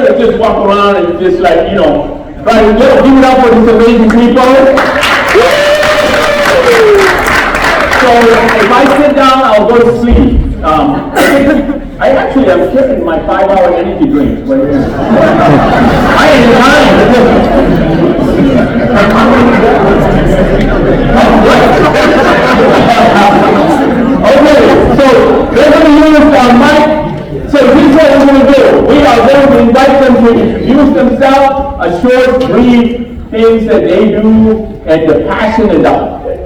gonna just walk around and just like, you know, try to give it up for these amazing people. So if I sit down, I'll go to sleep. I actually am carrying my 5-hour energy drink. I ain't lying. Okay, so they're going to use Mike. So here's what we're going to do. We are going to invite them to introduce themselves, a short, brief things that they do, and the passion and the,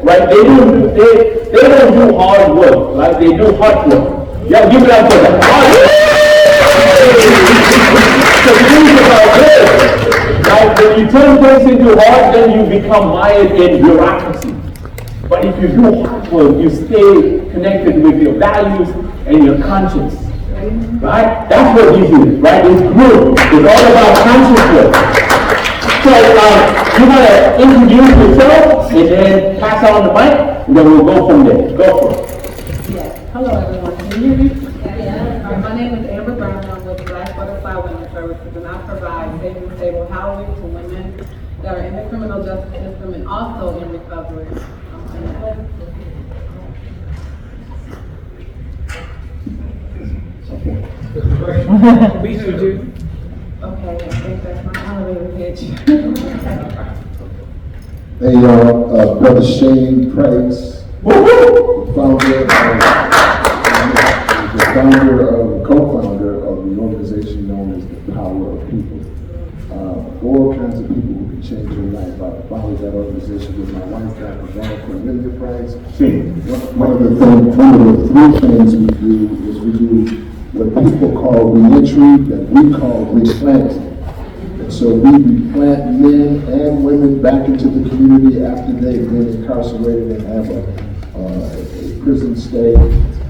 right? They don't do hard work, right? They do hard work. Yeah, give it up for them. So the thing about this, right? When you turn things into hard, then you become mired in bureaucracy. But if you do hard work, you stay connected with your values and your conscience. Right? That's what this is, right? This group is all about conscious work. So you want to introduce yourself and then pass on the mic, and then we'll go from there. Go for it. Yes. Hello, everyone. Can you hear me? Yeah. My name is Amber Brown. I'm with Black Butterfly Women's Services, and I provide safe and stable housing to women that are in the criminal justice system and also in recovery. We heard you. Okay, I think that's my elevator pitch. Hey y'all, Brother Shane Price, co-founder of the organization known as the Power of People. All kinds of people who can change your life. I founded that organization with my wife, Dr. Cornelia Price. One of the three things we do is we do what people call reentry, that we call replanting. And so we replant men and women back into the community after they've been incarcerated and have a prison stay.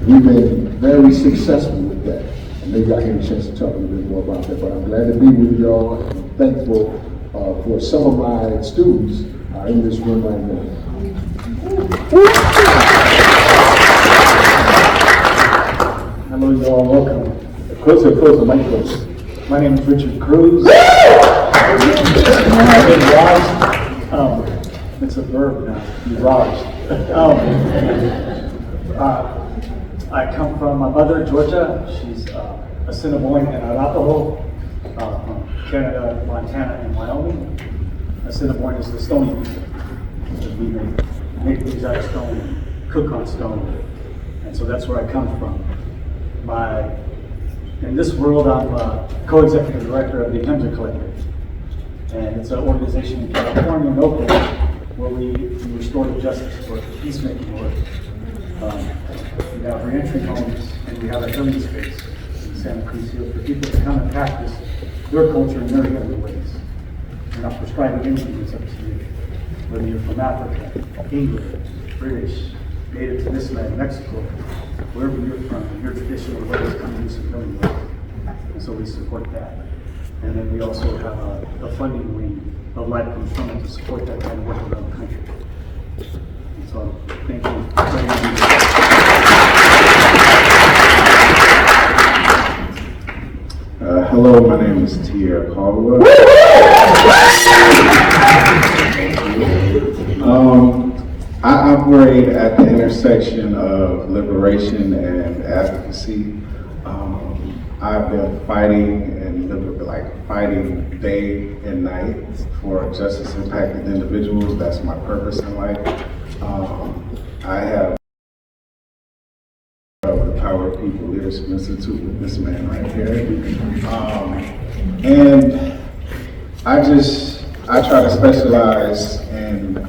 We've been very successful with that. And maybe I get a chance to talk a little bit more about that, but I'm glad to be with y'all. And I'm thankful for some of my students in this room right now. Hello, y'all. Welcome. Closer, Mike. My name is Richard Cruz. I've been Raj. It's a verb now. You Raj. I come from my mother, Georgia. She's Assiniboine and Arapaho, from Canada, Montana, and Wyoming. Assiniboine is the stony people. We make things out of stone, cook on stone, and so that's where I come from. In this world, I'm co-executive director of the Hemser Collective, and it's an organization in California and Oakland where we do restorative justice for peacemaking work. We have reentry homes, and we have a healing space in Santa Cruz Hills for people to come and practice their culture in their healing ways. We're not prescribing anything, it's up to you. Whether you're from Africa, England, British, native to this land, Mexico, wherever you're from, your traditional ways come to do some healing work. And so we support that. And then we also have a funding wing of Life Comes From It to support that kind of work around the country. And so thank you. Hello, my name is Tierre Caldwell. I operate at the intersection of liberation and advocacy. I've been fighting day and night for justice impacted individuals. That's my purpose in life. I have the Power of People Leadership Institute with this man right here. And I try to specialize in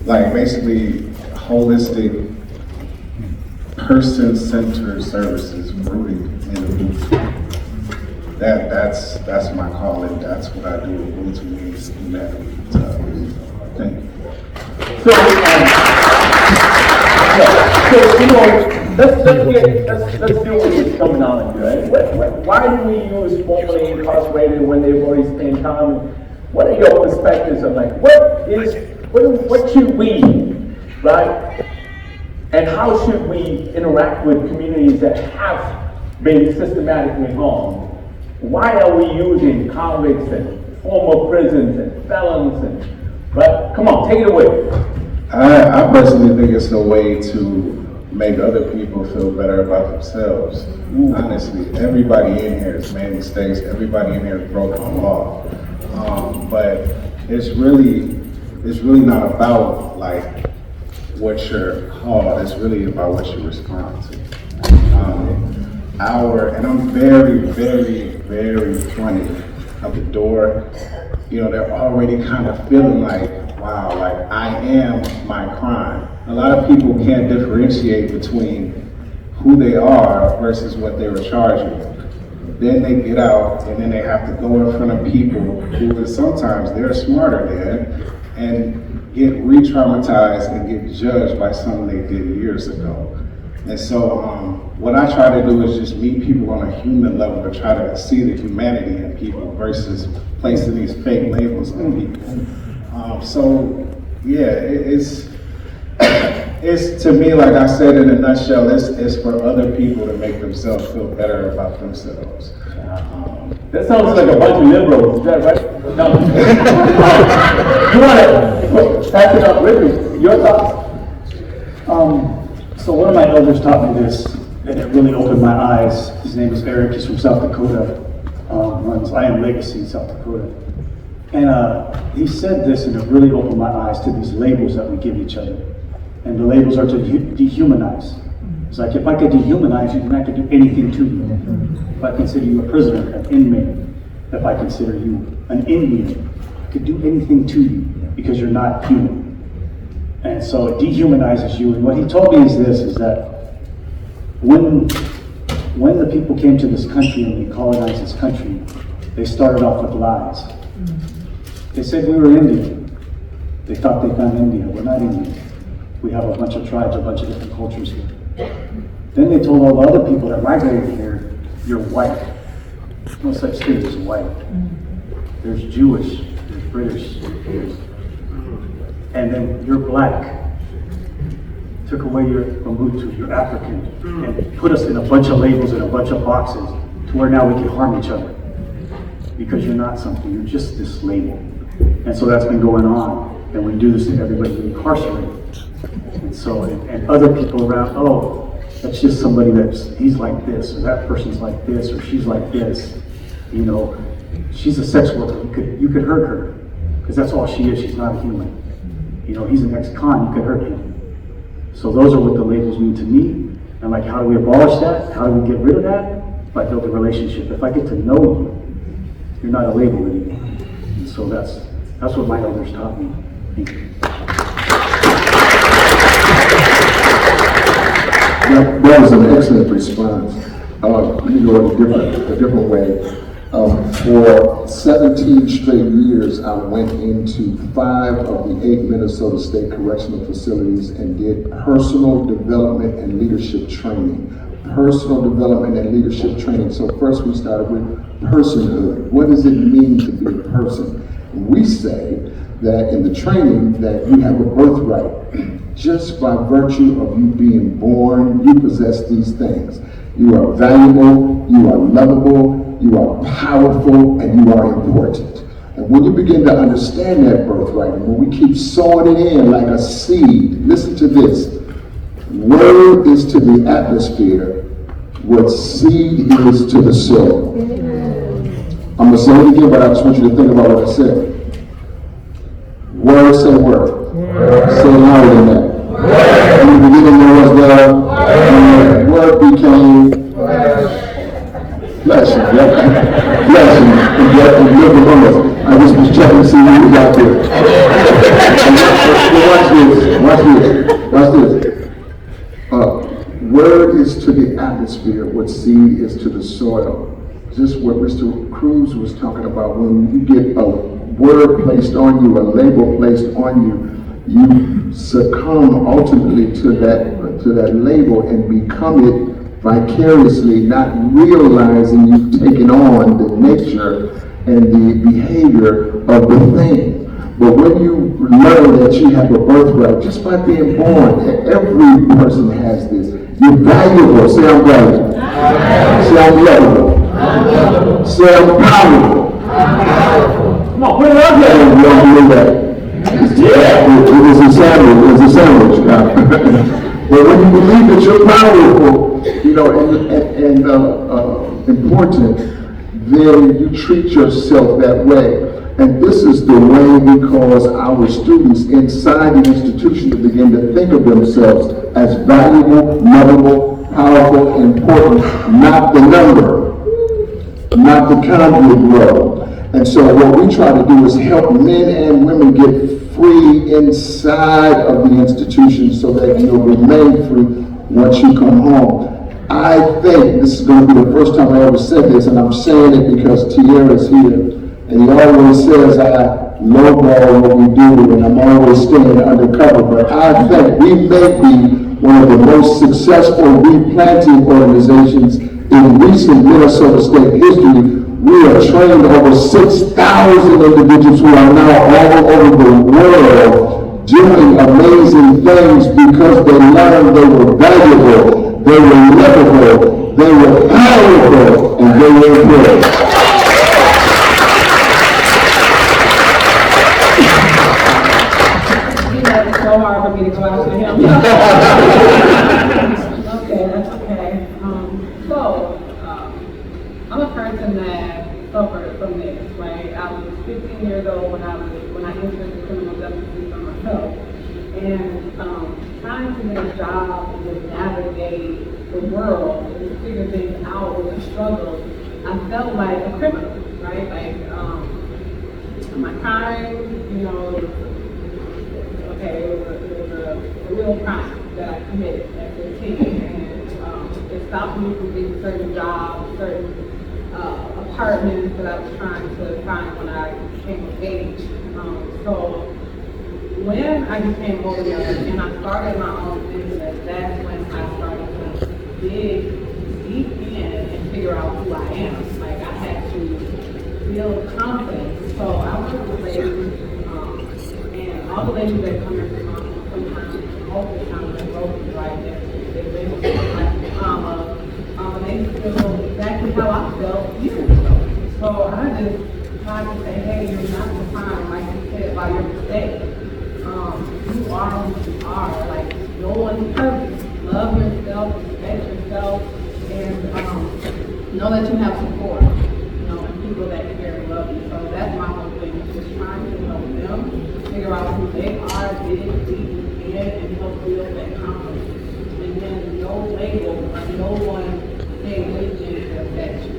basically holistic person-centered services rooted in the roots. That's my calling. That's what I do. Roots means humanity. Thank you. So let's deal with this terminology, right? Why do we use formerly incarcerated when they've already spent time? What are your perspectives of what should we, right? And how should we interact with communities that have been systematically harmed Why are we using convicts and former prisons and felons but come on, take it away. I personally think it's a way to make other people feel better about themselves. Honestly, everybody in here has made mistakes. Everybody in here has broken the law. But it's really not about like what you're called. It's really about what you respond to. And I'm very, very, very funny at the door. You know, they're already kind of feeling like, wow, like I am my crime. A lot of people can't differentiate between who they are versus what they were charged with. Then they get out and then they have to go in front of people who sometimes they're smarter than and get re-traumatized and get judged by something they did years ago. And so what I try to do is just meet people on a human level to try to see the humanity in people versus placing these fake labels on people. So yeah, it's to me, like I said in a nutshell, it's for other people to make themselves feel better about themselves. That sounds like a bunch of liberals, is that right? No. You want to pass it up, Ricky? Your thoughts? So one of my elders taught me this, and it really opened my eyes. His name is Eric. He's from South Dakota. Runs I Am Legacy in South Dakota. And he said this, and it really opened my eyes to these labels that we give each other. And the labels are to dehumanize. It's like, if I could dehumanize you, then I could do anything to you. If I consider you a prisoner, an inmate, if I consider you an Indian, I could do anything to you because you're not human. And so it dehumanizes you. And what he told me is this, is that when the people came to this country and they colonized this country, they started off with lies. They said we were Indian. They thought they found India. We're not Indian. We have a bunch of tribes, a bunch of different cultures here. Then they told all the other people that migrated here, you're white. There's no such thing as white. There's Jewish, there's British, and then you're black. Took away your Ubuntu, your African, and put us in a bunch of labels and a bunch of boxes to where now we can harm each other. Because you're not something, you're just this label. And so that's been going on. And we do this to everybody incarcerated. And so, and other people around, oh, that's just somebody he's like this, or that person's like this, or she's like this. You know, she's a sex worker, you could hurt her. Because that's all she is, she's not a human. You know, he's an ex-con, you could hurt him. So those are what the labels mean to me. And like, how do we abolish that? How do we get rid of that? By building a relationship. If I get to know you, you're not a label anymore. And so that's what my elders taught me. Thank you. That was an excellent response. Let me go in a different way. For 17 straight years, I went into 5 of the 8 Minnesota State Correctional Facilities and did personal development and leadership training. Personal development and leadership training. So first we started with personhood. What does it mean to be a person? And we say that in the training that you have a birthright. Just by virtue of you being born, you possess these things. You are valuable, you are lovable, you are powerful, and you are important. And when you begin to understand that birthright, and when we keep sowing it in like a seed, listen to this. Word is to the atmosphere what seed is to the soil. I'm going to say it again, but I just want you to think about what I said. Word, say word. Say louder than that. You begin to know as well. Word became flesh. Flesh and living on us. I just was checking to see who was out there. Watch this. Word is to the atmosphere what seed is to the soil. Just what Mr. Cruz was talking about. When you get a word placed on you, a label placed on you, you succumb ultimately to that label and become it vicariously, not realizing you've taken on the nature and the behavior of the thing. But when you learn that you have a birthright, just by being born, every person has this. You're valuable. Say I'm valuable. Say I'm lovable. Say I'm powerful. Come on, put it up there. And you don't do that. Yeah, it was a sandwich. It was a sandwich. But when you believe that you're powerful, you know, and important, then you treat yourself that way. And this is the way we cause our students inside the institution to begin to think of themselves as valuable, lovable, powerful, important, not the number, not the kind you grow. And so what we try to do is help men and women get free inside of the institution so that you'll remain free once you come home. I think this is going to be the first time I ever said this, and I'm saying it because Tierre is here, and he always says I lowball what we do, and I'm always staying undercover, but I think we may be one of the most successful replanting organizations in recent Minnesota State history. We have trained over 6,000 individuals who are now all over the world doing amazing things because they learned they were valuable, they were lovable, they were powerful, and they were important. You know, it's so hard for me to go out to him. Okay, that's okay. I'm a person that suffered from this, right? I was 15 years old when I entered the criminal justice system myself. And trying to get a job and just navigate the world and figure things out was a struggle. I felt like a criminal, right? Like, my crime, you know, it was a real crime that I committed at 15. And it stopped me from getting certain jobs, certain apartments that I was trying to find when I became of age. So when I became older and I started my own business, that's when I started to dig deep in and figure out who I am. Like I had to build confidence. So I work with ladies, and all the ladies that come in sometimes, most of the time, they're broken, right? They've been like trauma. They feel exactly how I felt years ago. So I just tried to say, hey, you're not defined, like you said, by your mistake. You are who you are. Like, no one's perfect. Love yourself, respect yourself, and know that you have support, you know, and people that care and love you. So that's my whole thing, is just trying to help them figure out who they are, dig deep in, and help build that confidence. And then no label or no one saying anything to affect you.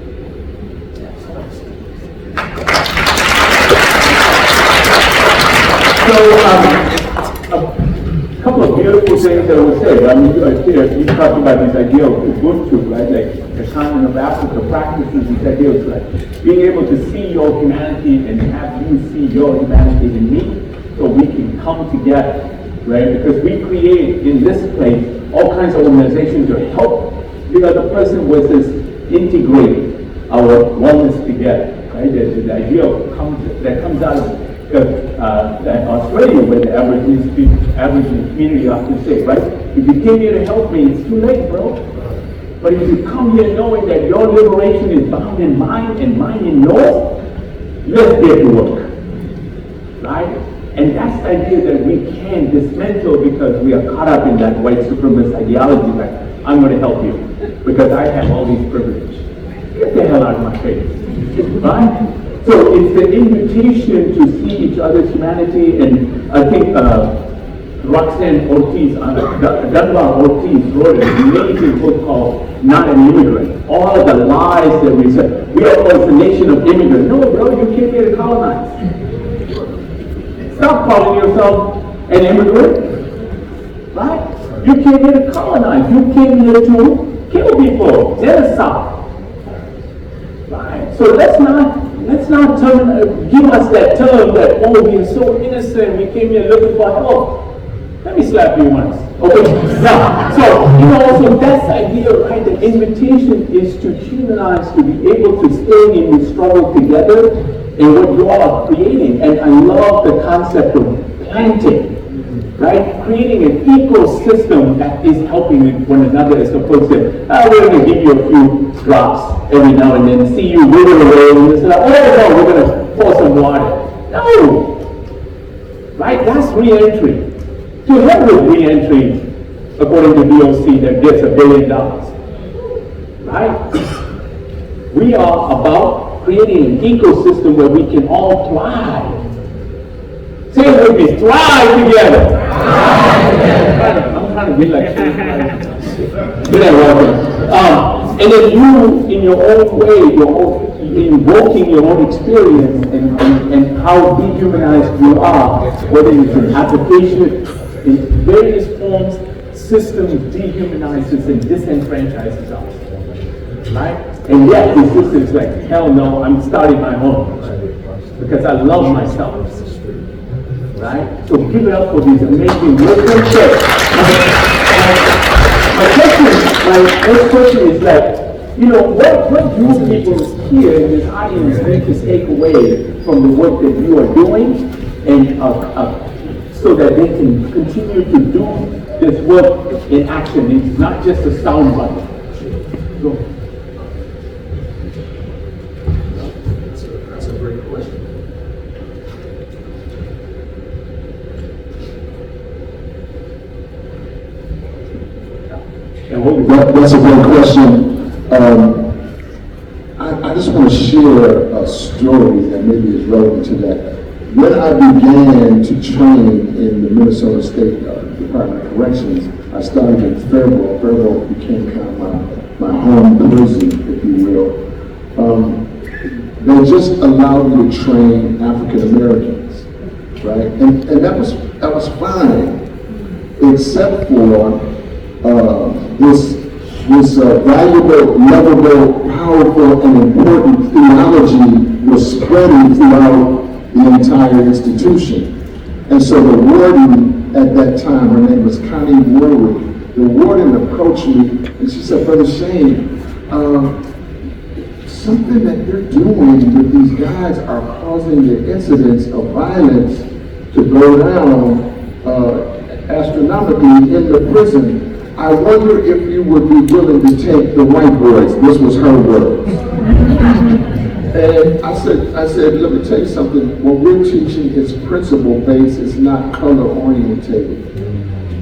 So, a couple of beautiful things that were said. I mean, you talked about this idea of Ubuntu, right? Like the continent of Africa practices this idea of like being able to see your humanity and have you see your humanity in me, so we can come together, right? Because we create in this place all kinds of organizations to help the other person with this integrate our oneness together, right? The idea of that comes out of Australia, where the Aboriginal community often say, right? If you came here to help me, it's too late, bro. But if you come here knowing that your liberation is bound in mine and mine in yours, let's get to work, right? And that's the idea that we can dismantle because we are caught up in that white supremacist ideology, like, I'm going to help you because I have all these privileges. Get the hell out of my face, right? So it's the invitation to see each other's humanity, and I think Roxanne Ortiz, Dunbar Ortiz wrote an amazing book called Not an Immigrant. All of the lies that we said, we are a nation of immigrants. No, bro, you came here to colonize. Stop calling yourself an immigrant, right? You came here to colonize. You came here to kill people, genocide. Right? So let's not give us that term that, oh, we are so innocent, we came here looking for help. Let me slap you once. Okay? Now, so that's the idea, right? The invitation is to humanize, to be able to stay in the struggle together in what you all are creating. And I love the concept of planting. right? Creating an ecosystem that is helping one another as opposed to, we're going to give you a few drops every now and then, see you wiggle away, and it's like, oh no, we're going to pour some water. No! Right? That's re-entry. To hell with re-entry, according to DOC, that gets $1 billion. Right? We are about creating an ecosystem where we can all thrive. Say it with me, thrive together. I'm trying to be like good at working. And then you, in your own way, invoking your own experience and how dehumanized you are, whether it's in application, in various forms, systems dehumanizes and disenfranchises us. Right? And yet the system's like, hell no, I'm starting my own. Because I love myself. Right? So give it up for these amazing workers. My first question is that, what do people here in this audience need to take away from the work that you are doing, and so that they can continue to do this work in action? It's not just a sound bite. So, That's a great question. That's a great question. I just want to share a story that maybe is relevant to that. When I began to train in the Minnesota State Department of Corrections, I started in Fairville. Fairville became kind of my home prison, if you will. They just allowed me to train African Americans, right? And that was fine, except for this valuable, lovable, powerful, and important theology was spreading throughout the entire institution. And so the warden at that time, her name was Connie Warwick, the warden approached me and she said, Brother Shane, something that you're doing with these guys are causing the incidents of violence to go down astronomically in the prison. I wonder if you would be willing to take the white boys. This was her word. And I said, let me tell you something. What we're teaching is principle-based. It's not color-orientated.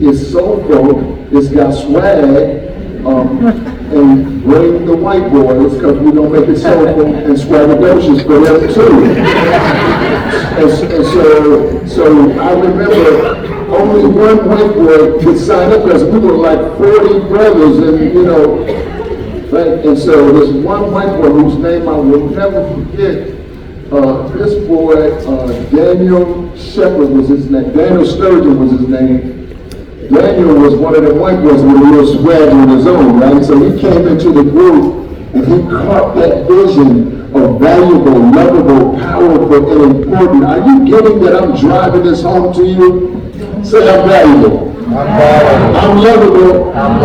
It's soulful. It's got swag. And bring the white boys, because we don't make it soulful and swaggadocious for them too. And so I remember only one white boy could sign up because we were like 40 brothers, and right? And so there's one white boy whose name I will never forget. This boy, Daniel Shepherd was his name. Daniel Sturgeon was his name. Daniel was one of the white boys with a little swag on his own, right? So he came into the group and he caught that vision of valuable, lovable, powerful, and important. Are you getting that I'm driving this home to you? Say I'm valuable. I'm lovable. I'm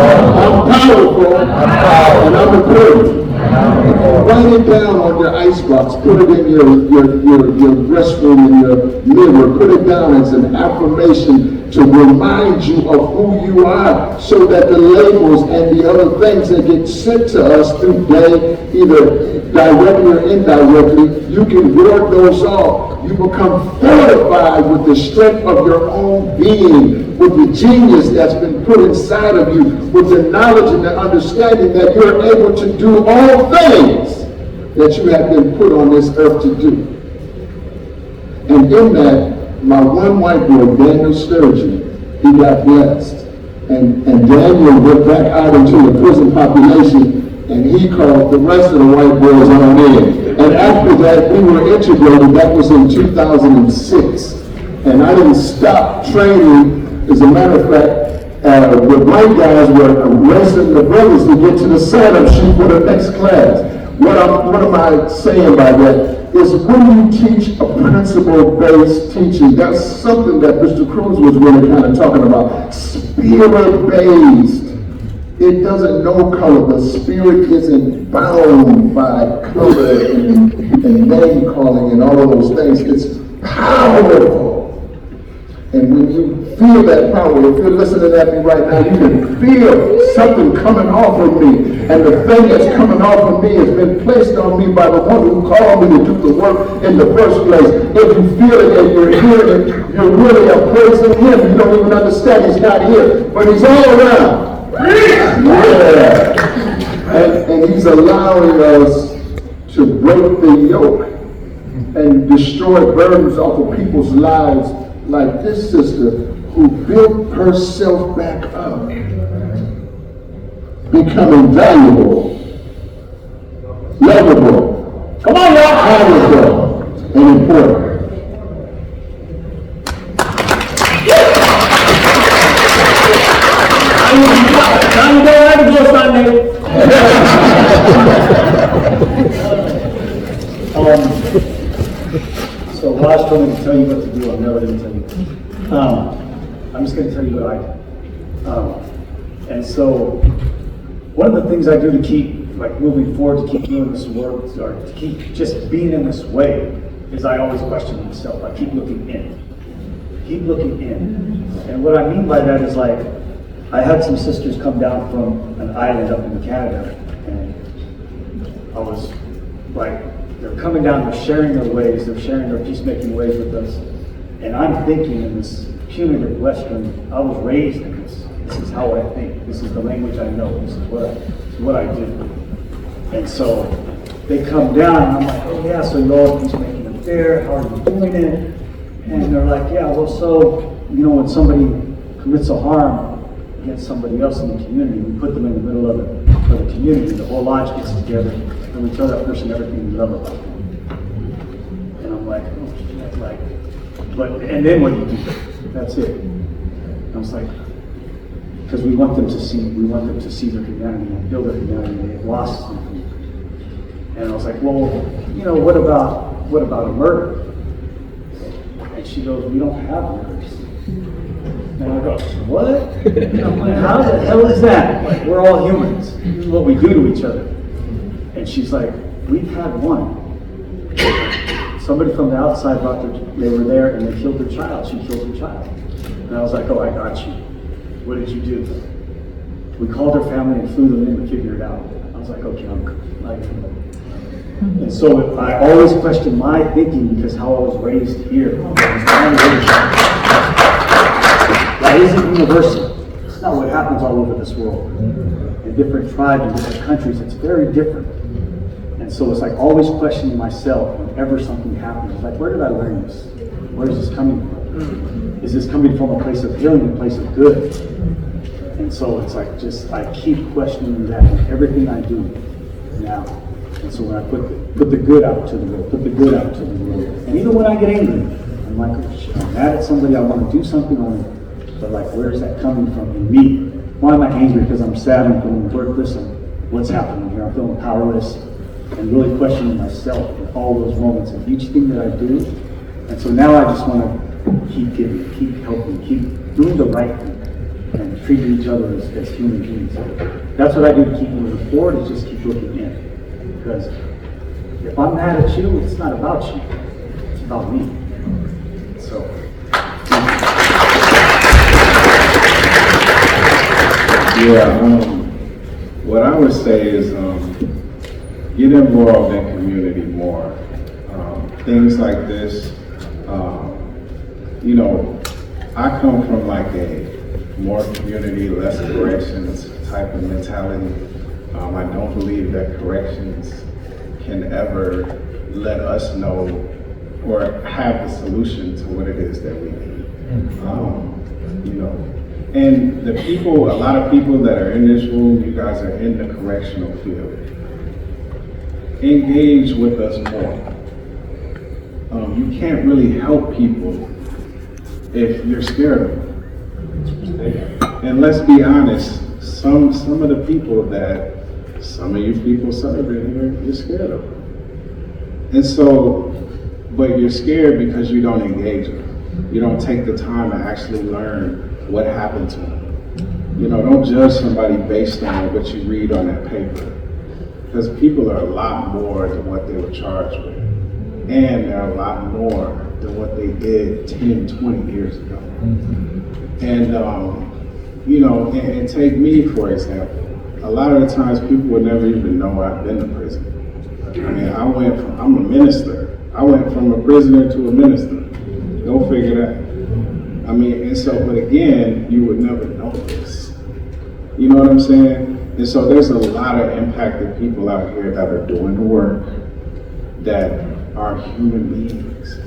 powerful. And I'm important. Write it down on your icebox. Put it in your restroom, in your mirror. Put it down as an affirmation to remind you of who you are, so that the labels and the other things that get sent to us through day, either directly or indirectly, you can ward those off. You become fortified with the strength of your own being, with the genius that's been put inside of you, with the knowledge and the understanding that you're able to do all things that you have been put on this earth to do. And in that, my one white boy, Daniel Sturgeon, he got blessed. And Daniel went back out into the prison population, and he called the rest of the white boys on in. And after that, we were integrated. That was in 2006. And I didn't stop training. As a matter of fact, the white guys were racing the brothers to get to the sign-up sheet for the next class. What am I saying by that? Is when you teach a principle-based teaching, that's something that Mr. Cruz was really kind of talking about. Spirit-based. It doesn't know color. The spirit isn't bound by color and name calling and all of those things. It's powerful. And when you feel that power. If you're listening at me right now, you can feel something coming off of me. And the thing that's coming off of me has been placed on me by the one who called me to do the work in the first place. If you feel it and you're hearing it, you're really praising him. You don't even understand he's not here, but he's all around. Yeah. And he's allowing us to break the yoke and destroy burdens off of people's lives, like this sister who built herself back up, becoming valuable, lovable, Come on, y'all. powerful, and important. Now you don't have to go Sunday. So Raj told me to tell you what to do. I'm never going to tell you. I'm just going to tell you what I do. And so one of the things I do to keep moving forward, to keep doing this work, or to keep just being in this way, is I always question myself. I keep looking in. Keep looking in. And what I mean by that is I had some sisters come down from an island up in Canada, and I was they're coming down, they're sharing their ways, they're sharing their peacemaking ways with us. And I'm thinking in this punitive Western, I was raised in this. This is how I think. This is the language I know. This is what I do. And so they come down, and I'm like, oh yeah, so you're all peacemaking up there, how are you doing it? And they're like, yeah, well, so, when somebody commits a harm against somebody else in the community, we put them in the middle of the community, the whole lodge gets together, and we tell that person everything we love about them. And I'm like, oh, and then what do you do? That's it. And I was like, because we want them to see their humanity and build their humanity. They've lost something. And I was like, well, what about a murder? And she goes, we don't have murders. And I go, what? I'm like, how the hell is that? We're all humans. This is what we do to each other. And she's like, we've had one. Somebody from the outside they were there and they killed their child. She killed her child. And I was like, oh, I got you. What did you do? We called her family and flew them in and figured it out. I was like, okay, and so I always question my thinking because how I was raised here. That isn't universal. It's not what happens all over this world. In different tribes, in different countries, it's very different. And so it's always questioning myself whenever something happens. It's where did I learn this? Where is this coming from? Is this coming from a place of healing, a place of good? And so it's I keep questioning that in everything I do now. And so when I put the good out to the world, and even when I get angry, I'm like, oh, shit, I'm mad at somebody, I want to do something on it, but where is that coming from in me? Why am I angry? Because I'm sad, I'm feeling worthless, and what's happening here? I'm feeling powerless, and really questioning myself in all those moments of each thing that I do. And so now I just want to keep giving, keep helping, keep doing the right thing, and treating each other as human beings. That's what I do to keep moving forward, is just keep looking in. Because if I'm mad at you, it's not about you, it's about me. So. Yeah, what I would say is get involved in community more. Things like this, I come from a more community, less corrections type of mentality. I don't believe that corrections can ever let us know or have the solution to what it is that we need. And a lot of people that are in this room, you guys are in the correctional field. Engage with us more. You can't really help people if you're scared of them. And let's be honest, some of the people that some of you people serve in here, you're scared of them. And so, but you're scared because you don't engage them. You don't take the time to actually learn what happened to them. Don't judge somebody based on what you read on that paper. Because people are a lot more than what they were charged with. And they're a lot more than what they did 10, 20 years ago. And, you know, and take me, for example. A lot of the times people would never even know I've been to prison. I mean, I'm a minister. I went from a prisoner to a minister. Go figure that. I mean, and so, but again, you would never know this. You know what I'm saying? And so there's a lot of impacted people out here that are doing the work, that are human beings.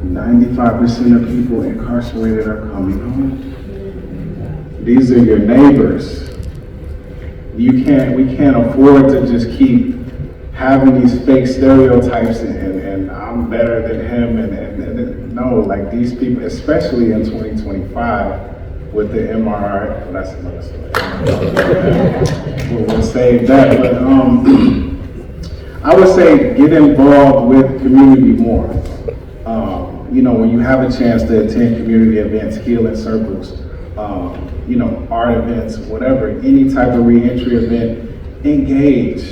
95% of people incarcerated are coming home. These are your neighbors. We can't afford to just keep having these fake stereotypes and I'm better than him and no, like these people, especially in 2025 with the MRI, well, that's another story. We'll save that, but I would say get involved with community more. You know, when you have a chance to attend community events, healing circles, you know, art events, whatever, any type of reentry event, engage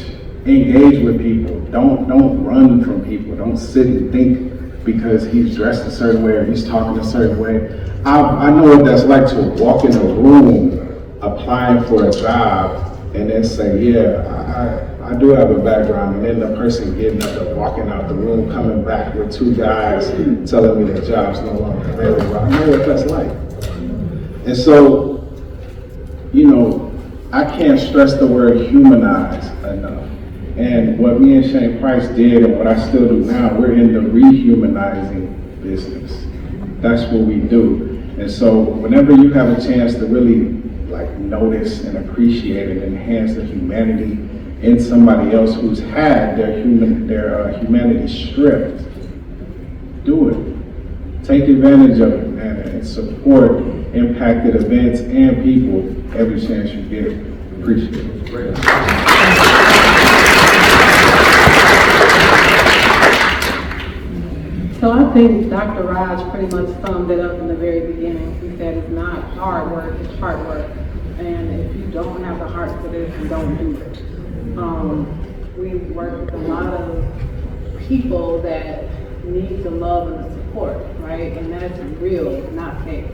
with people. Don't run from people. Don't sit and think because he's dressed a certain way or he's talking a certain way. I know what that's like to walk in a room applying for a job and then say, yeah, I do have a background, and then the person getting up and walking out the room, coming back with two guys telling me their job's no longer available. I know what that's like. And so, you know, I can't stress the word humanize enough. And what me and Shane Price did and what I still do now, we're in the rehumanizing business. That's what we do. And so whenever you have a chance to really like notice and appreciate and enhance the humanity in somebody else who's had their humanity stripped, do it. Take advantage of it and support impacted events and people every chance you get. Appreciate it. Great. So I think Dr. Raj pretty much summed it up in the very beginning. He said it's not hard work, it's hard work. And if you don't have the heart for this, you don't do it. We work with a lot of people that need the love and the support, right? And that's real, not fake.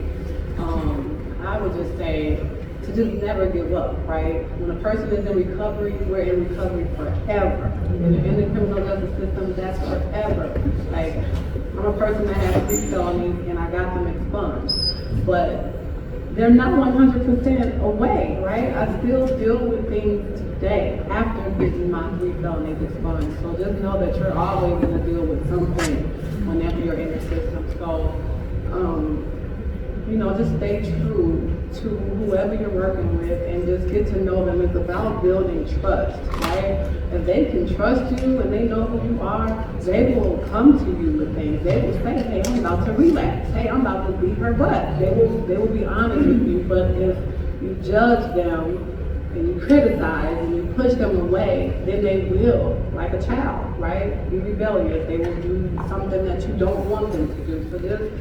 I would just say to just never give up, right? When a person is in recovery, we're in recovery forever. When you're in the criminal justice system, that's forever. Like, I'm a person that has 3 felonies and I got them expunged. But they're not 100% away, right? I still deal with things today after getting my 3 felonies expunged. So just know that you're always going to deal with something whenever you're in the system. So, you know, just stay true to whoever you're working with and just get to know them. It's about building trust, right? If they can trust you and they know who you are, they will come to you with things. They will say, hey, I'm about to relapse. Hey, I'm about to beat her butt. They will be honest with you. But if you judge them and you criticize and you push them away, then they will, like a child, right? Be rebellious. They will do something that you don't want them to do. So just,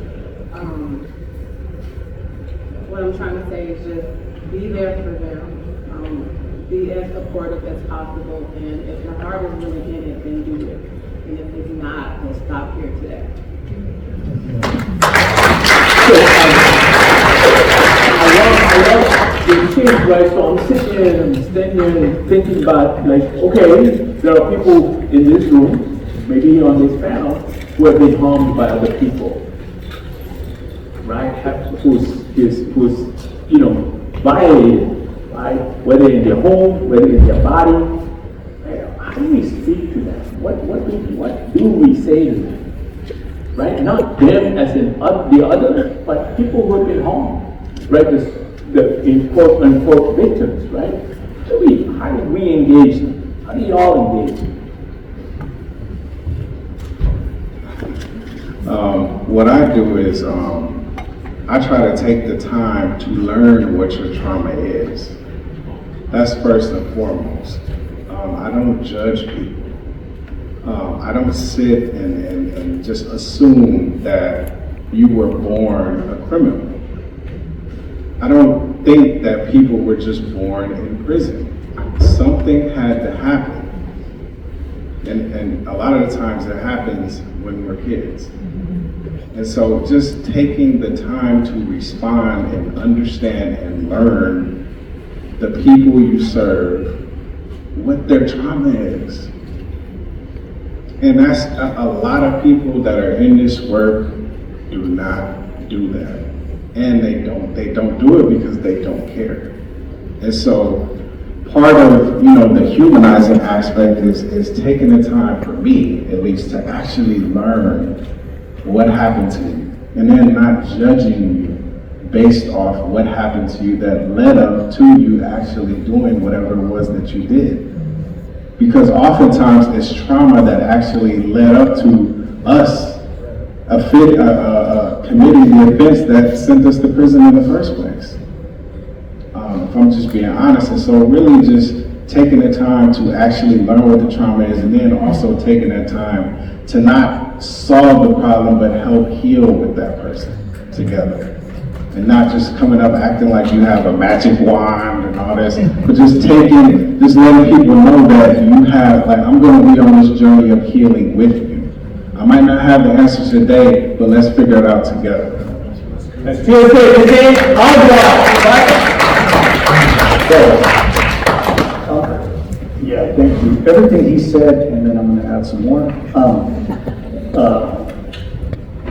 what I'm trying to say is just be there for them. Be as supportive as possible. And if your heart is really in it, then do it. And if it's not, we'll stop here today. I love the change, right? So I'm sitting here and standing here and thinking about, like, okay, there are people in this room, maybe on this panel, who have been harmed by other people, right? Who's you know, violated, right? Whether in their home, whether in their body. Right? How do we speak to them? What do we say to them? Right? Not them as in the other, but people who have been harmed, right? The in quote unquote victims, right? How do we engage them? How do y'all engage them? What I do is I try to take the time to learn what your trauma is. That's first and foremost. I don't judge people. I don't sit and just assume that you were born a criminal. I don't think that people were just born in prison. Something had to happen. And a lot of the times it happens when we're kids. And so just taking the time to respond and understand and learn the people you serve, what their trauma is. And that's a lot of people that are in this work do not do that. And they don't do it because they don't care. And so part of, the humanizing aspect is taking the time, for me at least, to actually learn what happened to you, and then not judging you based off what happened to you that led up to you actually doing whatever it was that you did. Because oftentimes it's trauma that actually led up to us committing the offense that sent us to prison in the first place. If I'm just being honest, and so really just taking the time to actually learn what the trauma is, and then also taking that time to not solve the problem, but help heal with that person together. And not just coming up acting like you have a magic wand and all this, but just letting people know that you have, I'm going to be on this journey of healing with you. I might not have the answers today, but let's figure it out together. Let's feel it today. Yeah, thank you. Everything he said, and then I'm going to add some more.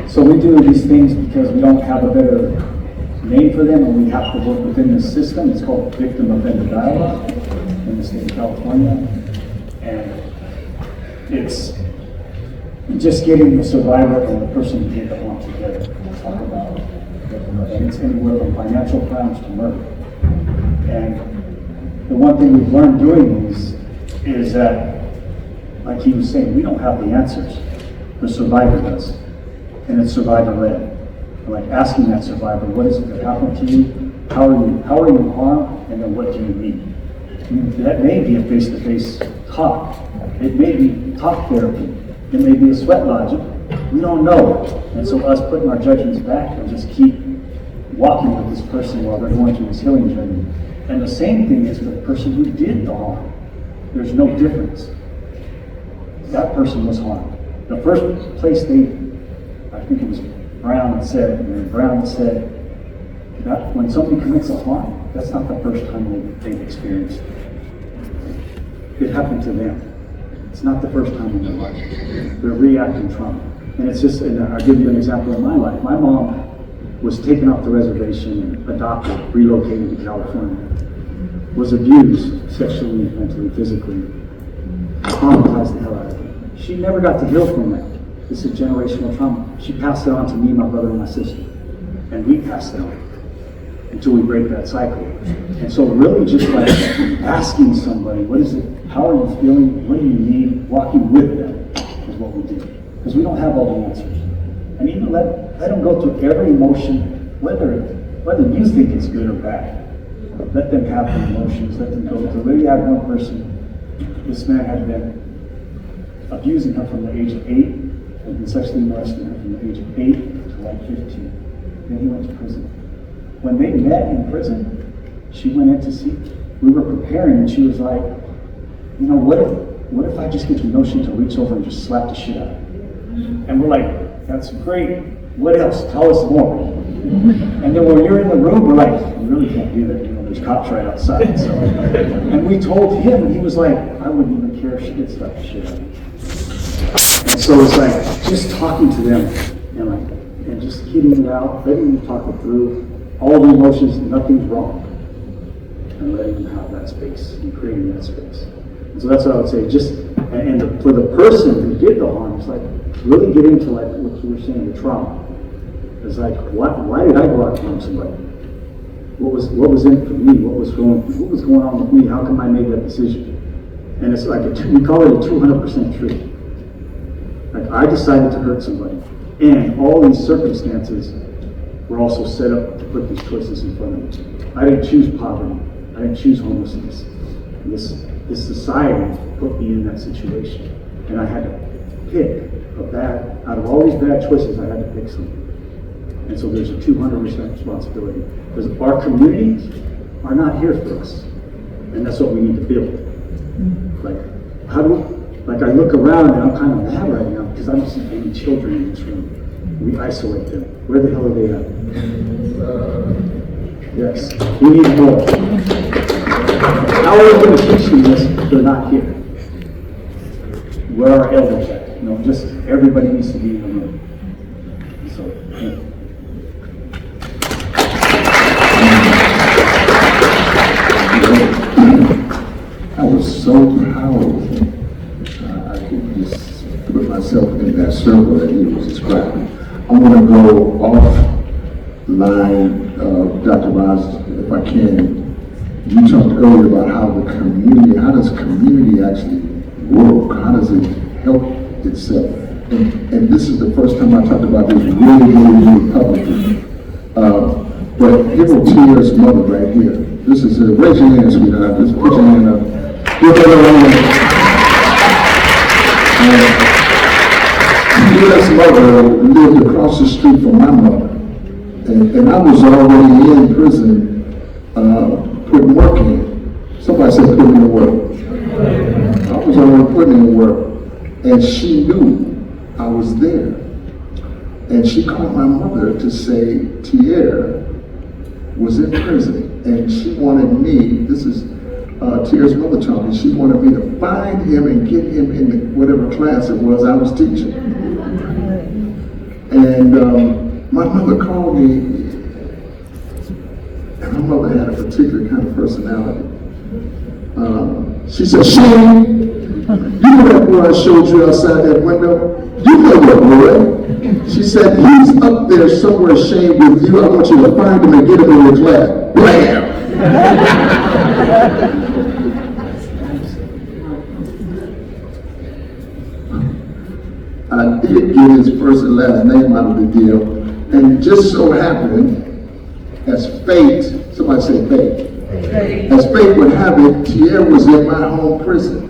So we do these things because we don't have a better name for them, and we have to work within the system. It's called Victim Offender Dialogue in the state of California. And it's just getting the survivor and the person who did the harm together to talk about it. And it's anywhere from financial crimes to murder. And the one thing we've learned doing these is that, like he was saying, we don't have the answers. The survivor does. And it's survivor-led. Like asking that survivor, what is it that happened to you? How are you harmed? And then what do you need? That may be a face-to-face talk. It may be talk therapy. It may be a sweat lodging. We don't know. And so us putting our judgments back and just keep walking with this person while they're going through this healing journey. And the same thing is for the person who did the harm. There's no difference. That person was harmed. The first place I think it was Brown said that when somebody commits a harm, that's not the first time they've experienced it. It happened to them. It's not the first time in their life. They're reacting trauma. And it's just, and I'll give you an example in my life. My mom was taken off the reservation and adopted, relocated to California, was abused sexually, mentally, physically, traumatized the hell out of her. She never got to heal from that. This is generational trauma. She passed it on to me, my brother, and my sister. And we passed it on until we break that cycle. And so really just like asking somebody, what is it, how are you feeling, what do you need, walking with them is what we do. Because we don't have all the answers. And even let them go through every emotion, whether you think it's good or bad. Let them have the emotions, let them go through. We had one person, this man had been abusing her from the age of 8, had been sexually molesting her from the age of 8 to like 15. Then he went to prison. When they met in prison, she went in to see, we were preparing, and she was like, what if I just get the notion to reach over and just slap the shit out of her? And we're like, that's great. What else? Tell us more. And then when you're in the room, we're like, you really can't do that. There's cops right outside. So, and we told him, and he was like, I wouldn't even care if she did slap the shit out of me. And so it's like just talking to them and just getting it out, letting them talk it through, all the emotions, nothing's wrong, and letting them have that space and creating that space. And so that's what I would say. For the person who did the harm, it's like really get into like what you were saying, the trauma. It's like, why did I go out and harm somebody? What was in it for me? What was going on with me? How come I made that decision? And it's like we call it a 200% truth. Like I decided to hurt somebody, and all these circumstances were also set up to put these choices in front of me. I didn't choose poverty. I didn't choose homelessness. This society put me in that situation, and I had to pick out of all these bad choices, I had to pick something. And so there's a 200% responsibility, because our communities are not here for us, and that's what we need to build. Like I look around and I'm kind of mad right now because I don't see any children in this room. we isolate them. Where the hell are they at? Yes, we need more. How are we going to teach them this if they're not here? Where are our elders at? Just everybody needs to be in the room. So, thank you. I was so proud of him. I could just put myself in that circle that he was describing. I'm going to go offline, Dr. Ross, if I can. You talked earlier about how does community actually work? How does it help itself? And this is the first time I talked about this really publicly. But here was Tierre's mother right here. This is raise your hand, sweetheart. Just put your hand up. Give her a hand. Tierre's mother lived across the street from my mother. And I was already in prison, putting work in. Somebody said putting in work. I was already putting in work. And she knew I was there. And she called my mother to say Tierre was in prison. And she wanted me, this is Tierre's mother talking, she wanted me to find him and get him in whatever class it was I was teaching. And my mother called me, and my mother had a particular kind of personality. She said, Shane, you know that boy I showed you outside that window? You know that boy. She said, he's up there somewhere, Shane, with you. I want you to find him and get him in your class. Blam! I did get his first and last name out of the deal, and it just so happened, as fate, somebody say fate, as fate would have it, Tierre was in my home prison.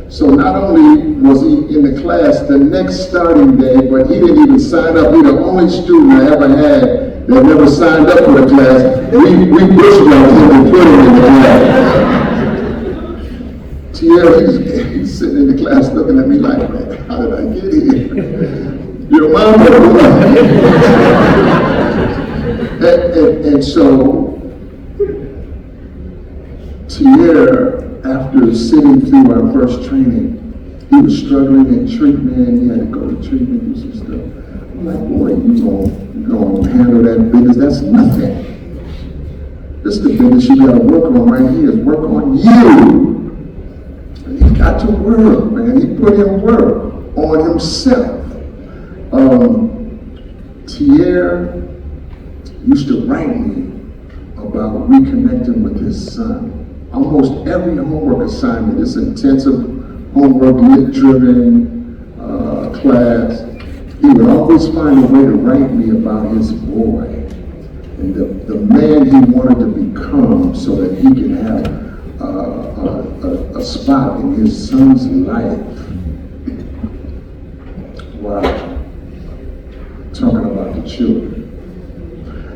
So not only was he in the class the next starting day, but he didn't even sign up. He's the only student I ever had that never signed up for the class. We bushwhacked him and put him in the class. Tierre, he's sitting in the class looking at me like, man, how did I get here? Your mama. and so, Tierre, after sitting through our first training, he was struggling in treatment. He had to go to treatment, do some stuff. I'm like, boy, you gonna handle that business? That's nothing. This is the business you gotta work on right here, is work on you. And he got to work, man. He put in work on himself. Tierre used to write me about reconnecting with his son. Almost every homework assignment, this intensive homework, lit-driven class, he would always find a way to write me about his boy and the man he wanted to become so that he could have a spot in his son's life. Wow. Talking about the children.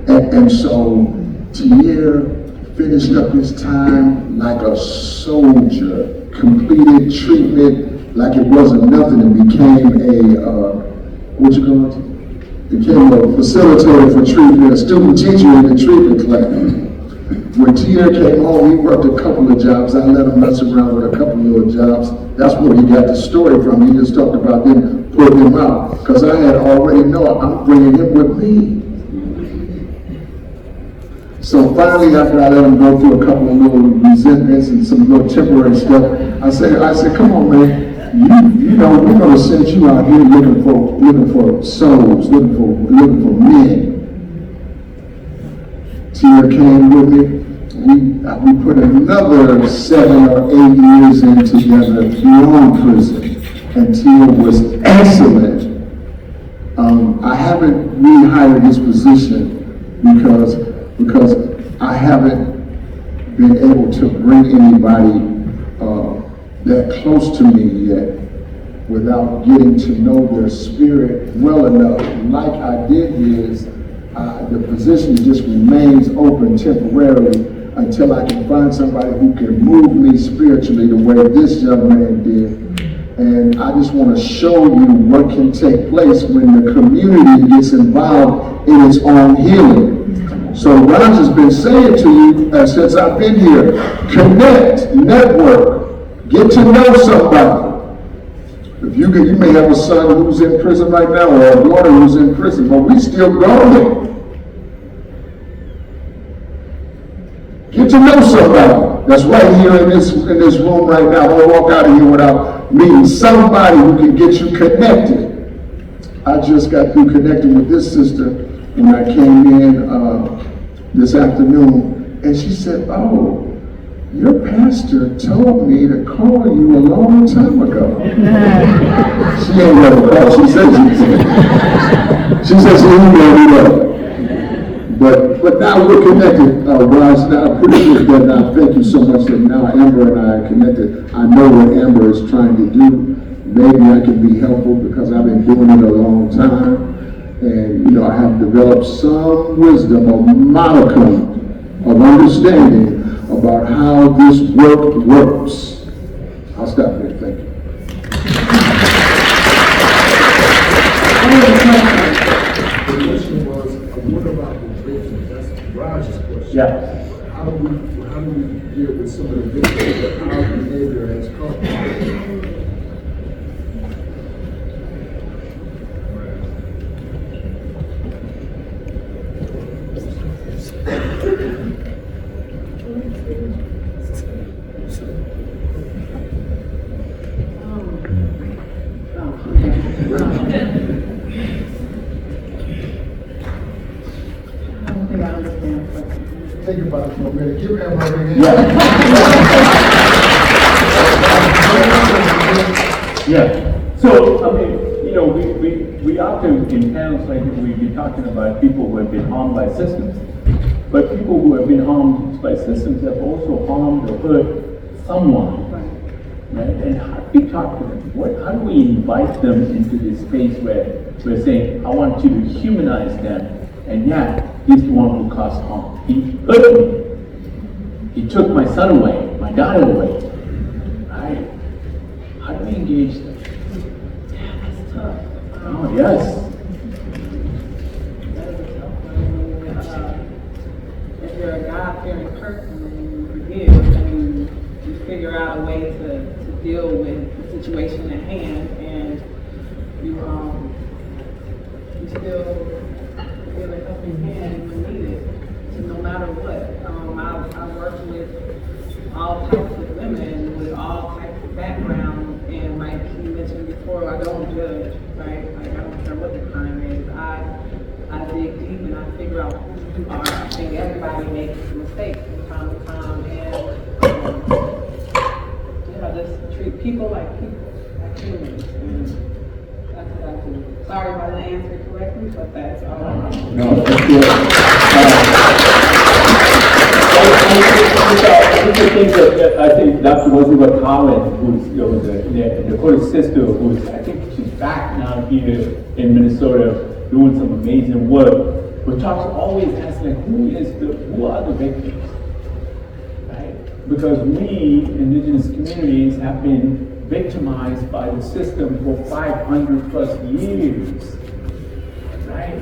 And so Tierre finished up his time like a soldier, completed treatment like it wasn't nothing, and became became a facilitator for treatment, a student teacher in the treatment class. When Tierre came home, he worked a couple of jobs. I let him mess around with a couple of little jobs. That's where he got the story from. He just talked about them putting him out, because I had already known I'm bringing him with me. So finally, after I let him go through a couple of little resentments and some little temporary stuff, I said, come on, man. You know, we're going to send you out here looking for souls, looking for men. Tierre came with me. We put another 7 or 8 years in together beyond prison, and Tierre was excellent. I haven't rehired his position because I haven't been able to bring anybody that close to me yet without getting to know their spirit well enough. Like I did his, the position just remains open temporarily until I can find somebody who can move me spiritually the way this young man did. And I just want to show you what can take place when the community gets involved in its own healing. So Roger's been saying to you since I've been here, connect, network, get to know somebody. If you may have a son who's in prison right now or a daughter who's in prison, but we still growing. Get to know somebody that's right here in this room right now. Don't walk out of here without meeting somebody who can get you connected. I just got through connecting with this sister when I came in this afternoon, and she said, "Oh, your pastor told me to call you a long time ago." She ain't gonna call. She said she emailed me up. But now we're connected, Ross. Now I appreciate that. Now thank you so much that now Amber and I are connected. I know what Amber is trying to do. Maybe I can be helpful because I've been doing it a long time. And I have developed some wisdom, a modicum of understanding about how this work works. I'll stop there. Thank you. The question was, what about the victims? That's Raj's question. Yeah. How do we deal with some of the victims that our behavior has caused? Think about it for a minute. Give Amber a big hand. Yeah. So, I mean, we often in panels like we be talking about people who have been harmed by systems. But people who have been harmed by systems have also harmed or hurt someone. Right? And how do we talk to them? How do we invite them into this space where we're saying, I want you to humanize them, and yet he's the one who caused harm. He hurt me. He took my son away, my daughter away. Right? How do we engage them? Yeah, that's tough. Oh, yes. That is a tough one. If you're a God-fearing person and you forgive and you figure out a way to deal with the situation at hand, and you still give a helping hand when needed, to no matter what. I work with all types of women with all types of backgrounds, and like you mentioned before, I don't judge, right? Like I don't care what the crime is. I dig deep and I figure out who you are. I think everybody makes mistakes from time to time, and just treat people like humans, and that's what I do. Sorry if I didn't answer correctly, but that's all I know. No, that's good. I think Dr. Elizabeth Collins, who's the Dakota sister, who's I think she's back now here in Minnesota doing some amazing work, but talks always asks like, who are the victims? Right? Because we, indigenous communities, have been victimized by the system for 500 plus years. Right?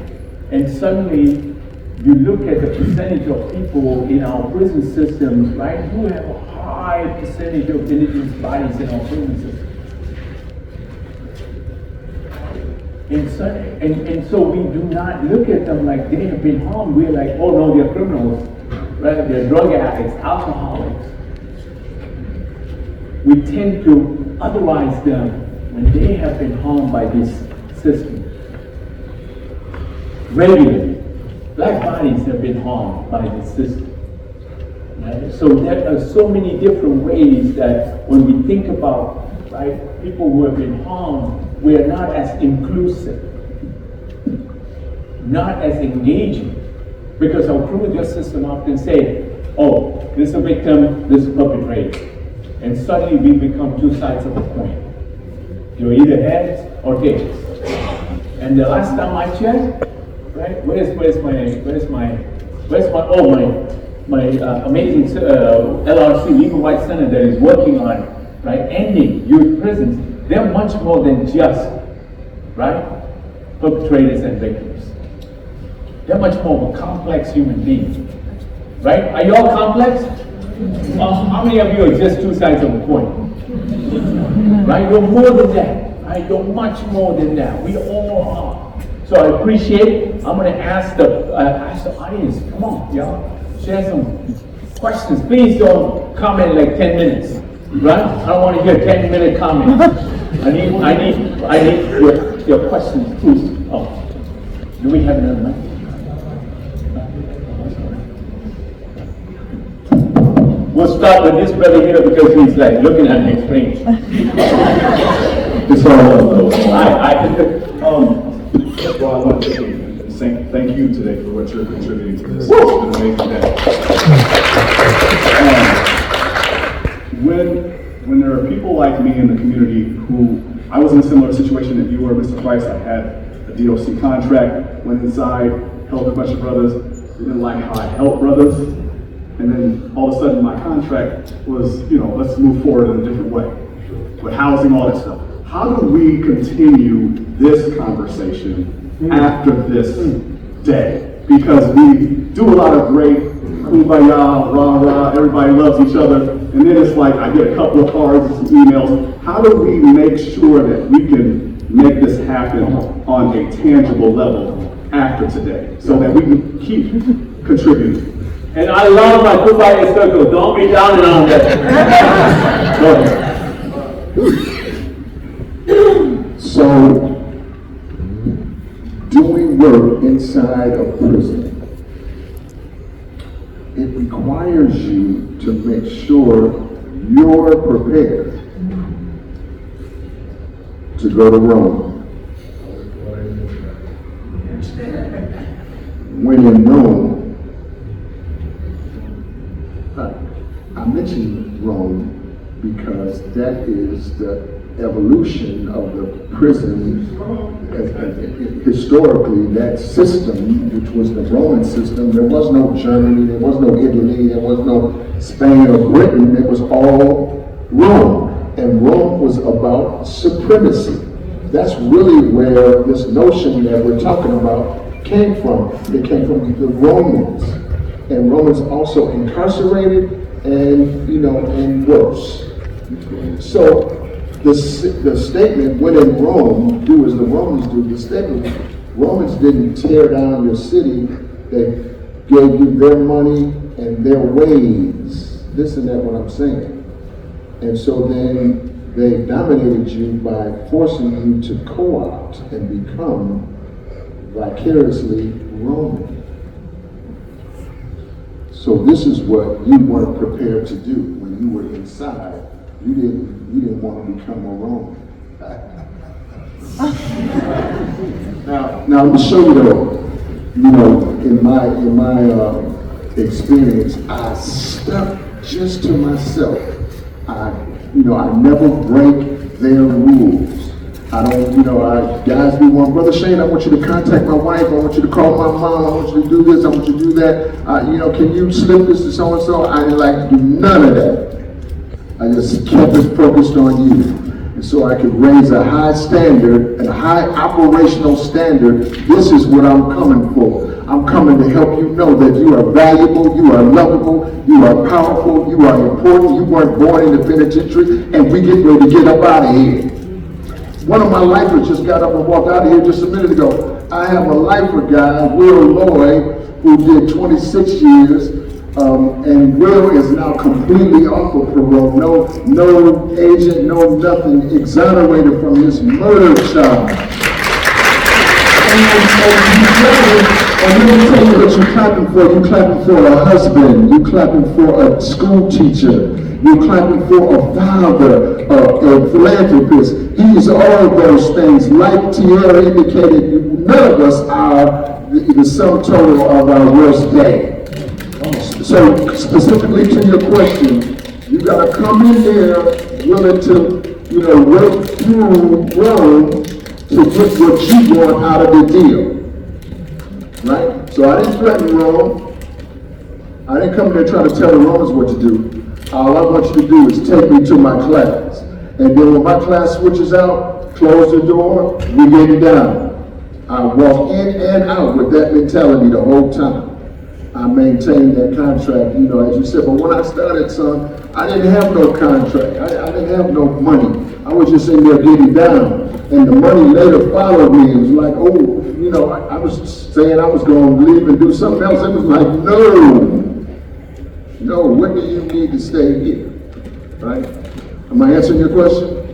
And suddenly, you look at the percentage of people in our prison systems, right, who have a high percentage of indigenous bodies in our prison systems. And so we do not look at them like they have been harmed. We're like, oh no, they're criminals, right? They're drug addicts, alcoholics. We tend to otherwise them when they have been harmed by this system. Regularly. Black bodies have been harmed by the system. Right? So there are so many different ways that when we think about, right, people who have been harmed, we are not as inclusive, not as engaging, because our criminal justice system often say, oh, this is a victim, this is a perpetrator. And suddenly we become two sides of a coin. You're either heads or tails. And the last time I checked, right? Where's my amazing LRC, Legal Rights Center, that is working on, right, ending youth prisons. they're much more than just, right, perpetrators and victims. They're much more of a complex human being, right? Are you all complex? How many of you are just two sides of a coin? Right? You're more than that, right? You're much more than that. We all are. So I appreciate. I'm going to ask the audience. Come on, y'all, share some questions. Please don't comment like 10 minutes, right? I don't want to hear 10-minute comments. I need your questions, please. Oh, do we have another mic? We'll start with this brother here because he's like looking at me strange. It's all First of all, I want to say thank you today for what you're contributing to this. It's been an amazing day. When there are people like me in the community who, I was in a similar situation that you were, Mr. Price. I had a DOC contract, went inside, helped a bunch of brothers, didn't like how I helped brothers, and then all of a sudden my contract was, let's move forward in a different way. With housing, all that stuff. How do we continue this conversation after this day? Because we do a lot of great kumbaya, rah-rah, everybody loves each other, and then it's like I get a couple of cards and some emails. How do we make sure that we can make this happen on a tangible level after today so that we can keep contributing? And I love my kumbaya circle. Don't be down and on that. Go ahead. So, doing work inside a prison, it requires you to make sure you're prepared to go to Rome. When in Rome, I mention Rome because that is the evolution of the prison. Historically, that system, which was the Roman system, there was no Germany, there was no Italy, there was no Spain or Britain, it was all Rome. And Rome was about supremacy. That's really where this notion that we're talking about came from. It came from the Romans. And Romans also incarcerated and, and worse. So the statement, when in Rome, do as the Romans do, the statement, Romans didn't tear down your city, they gave you their money and their ways. Listen to what I'm saying. And so then they dominated you by forcing you to co-opt and become vicariously Roman. So this is what you weren't prepared to do when you were inside. You didn't want to become a Roman. Now let me show you though. In my experience, I stuck just to myself. I never break their rules. I don't, guys be one, Brother Shane, I want you to contact my wife, I want you to call my mom, I want you to do this, I want you to do that. Can you slip this to so-and-so? I didn't like to do none of that. I just kept it focused on you. And so I could raise a high standard, a high operational standard. This is what I'm coming for. I'm coming to help you know that you are valuable, you are lovable, you are powerful, you are important, you weren't born in the penitentiary, and we get ready to get up out of here. One of my lifers just got up and walked out of here just a minute ago. I have a lifer guy, Will Lloyd, who did 26 years, and Will is now completely off of parole. No agent, no nothing, exonerated from his murder charge. And let me tell you what you're clapping for. You're clapping for a husband. You're clapping for a school teacher. You're clapping for a father, a philanthropist. He's all those things. Like Tierre indicated, none of us are the sum total of our worst day. So specifically to your question, you gotta come in there willing to, work through Rome to get what you want out of the deal. Right? So I didn't threaten Rome. I didn't come there trying to tell the Romans what to do. All I want you to do is take me to my class. And then when my class switches out, close the door, we get it down. I walk in and out with that mentality the whole time. I maintained that contract, you know, as you said. But when I started, son, I didn't have no contract. I didn't have no money. I was just in there getting down. And the money later followed me. It was like, oh, you know, I was saying I was going to leave and do something else. It was like, no, what do you need to stay here, right? Am I answering your question?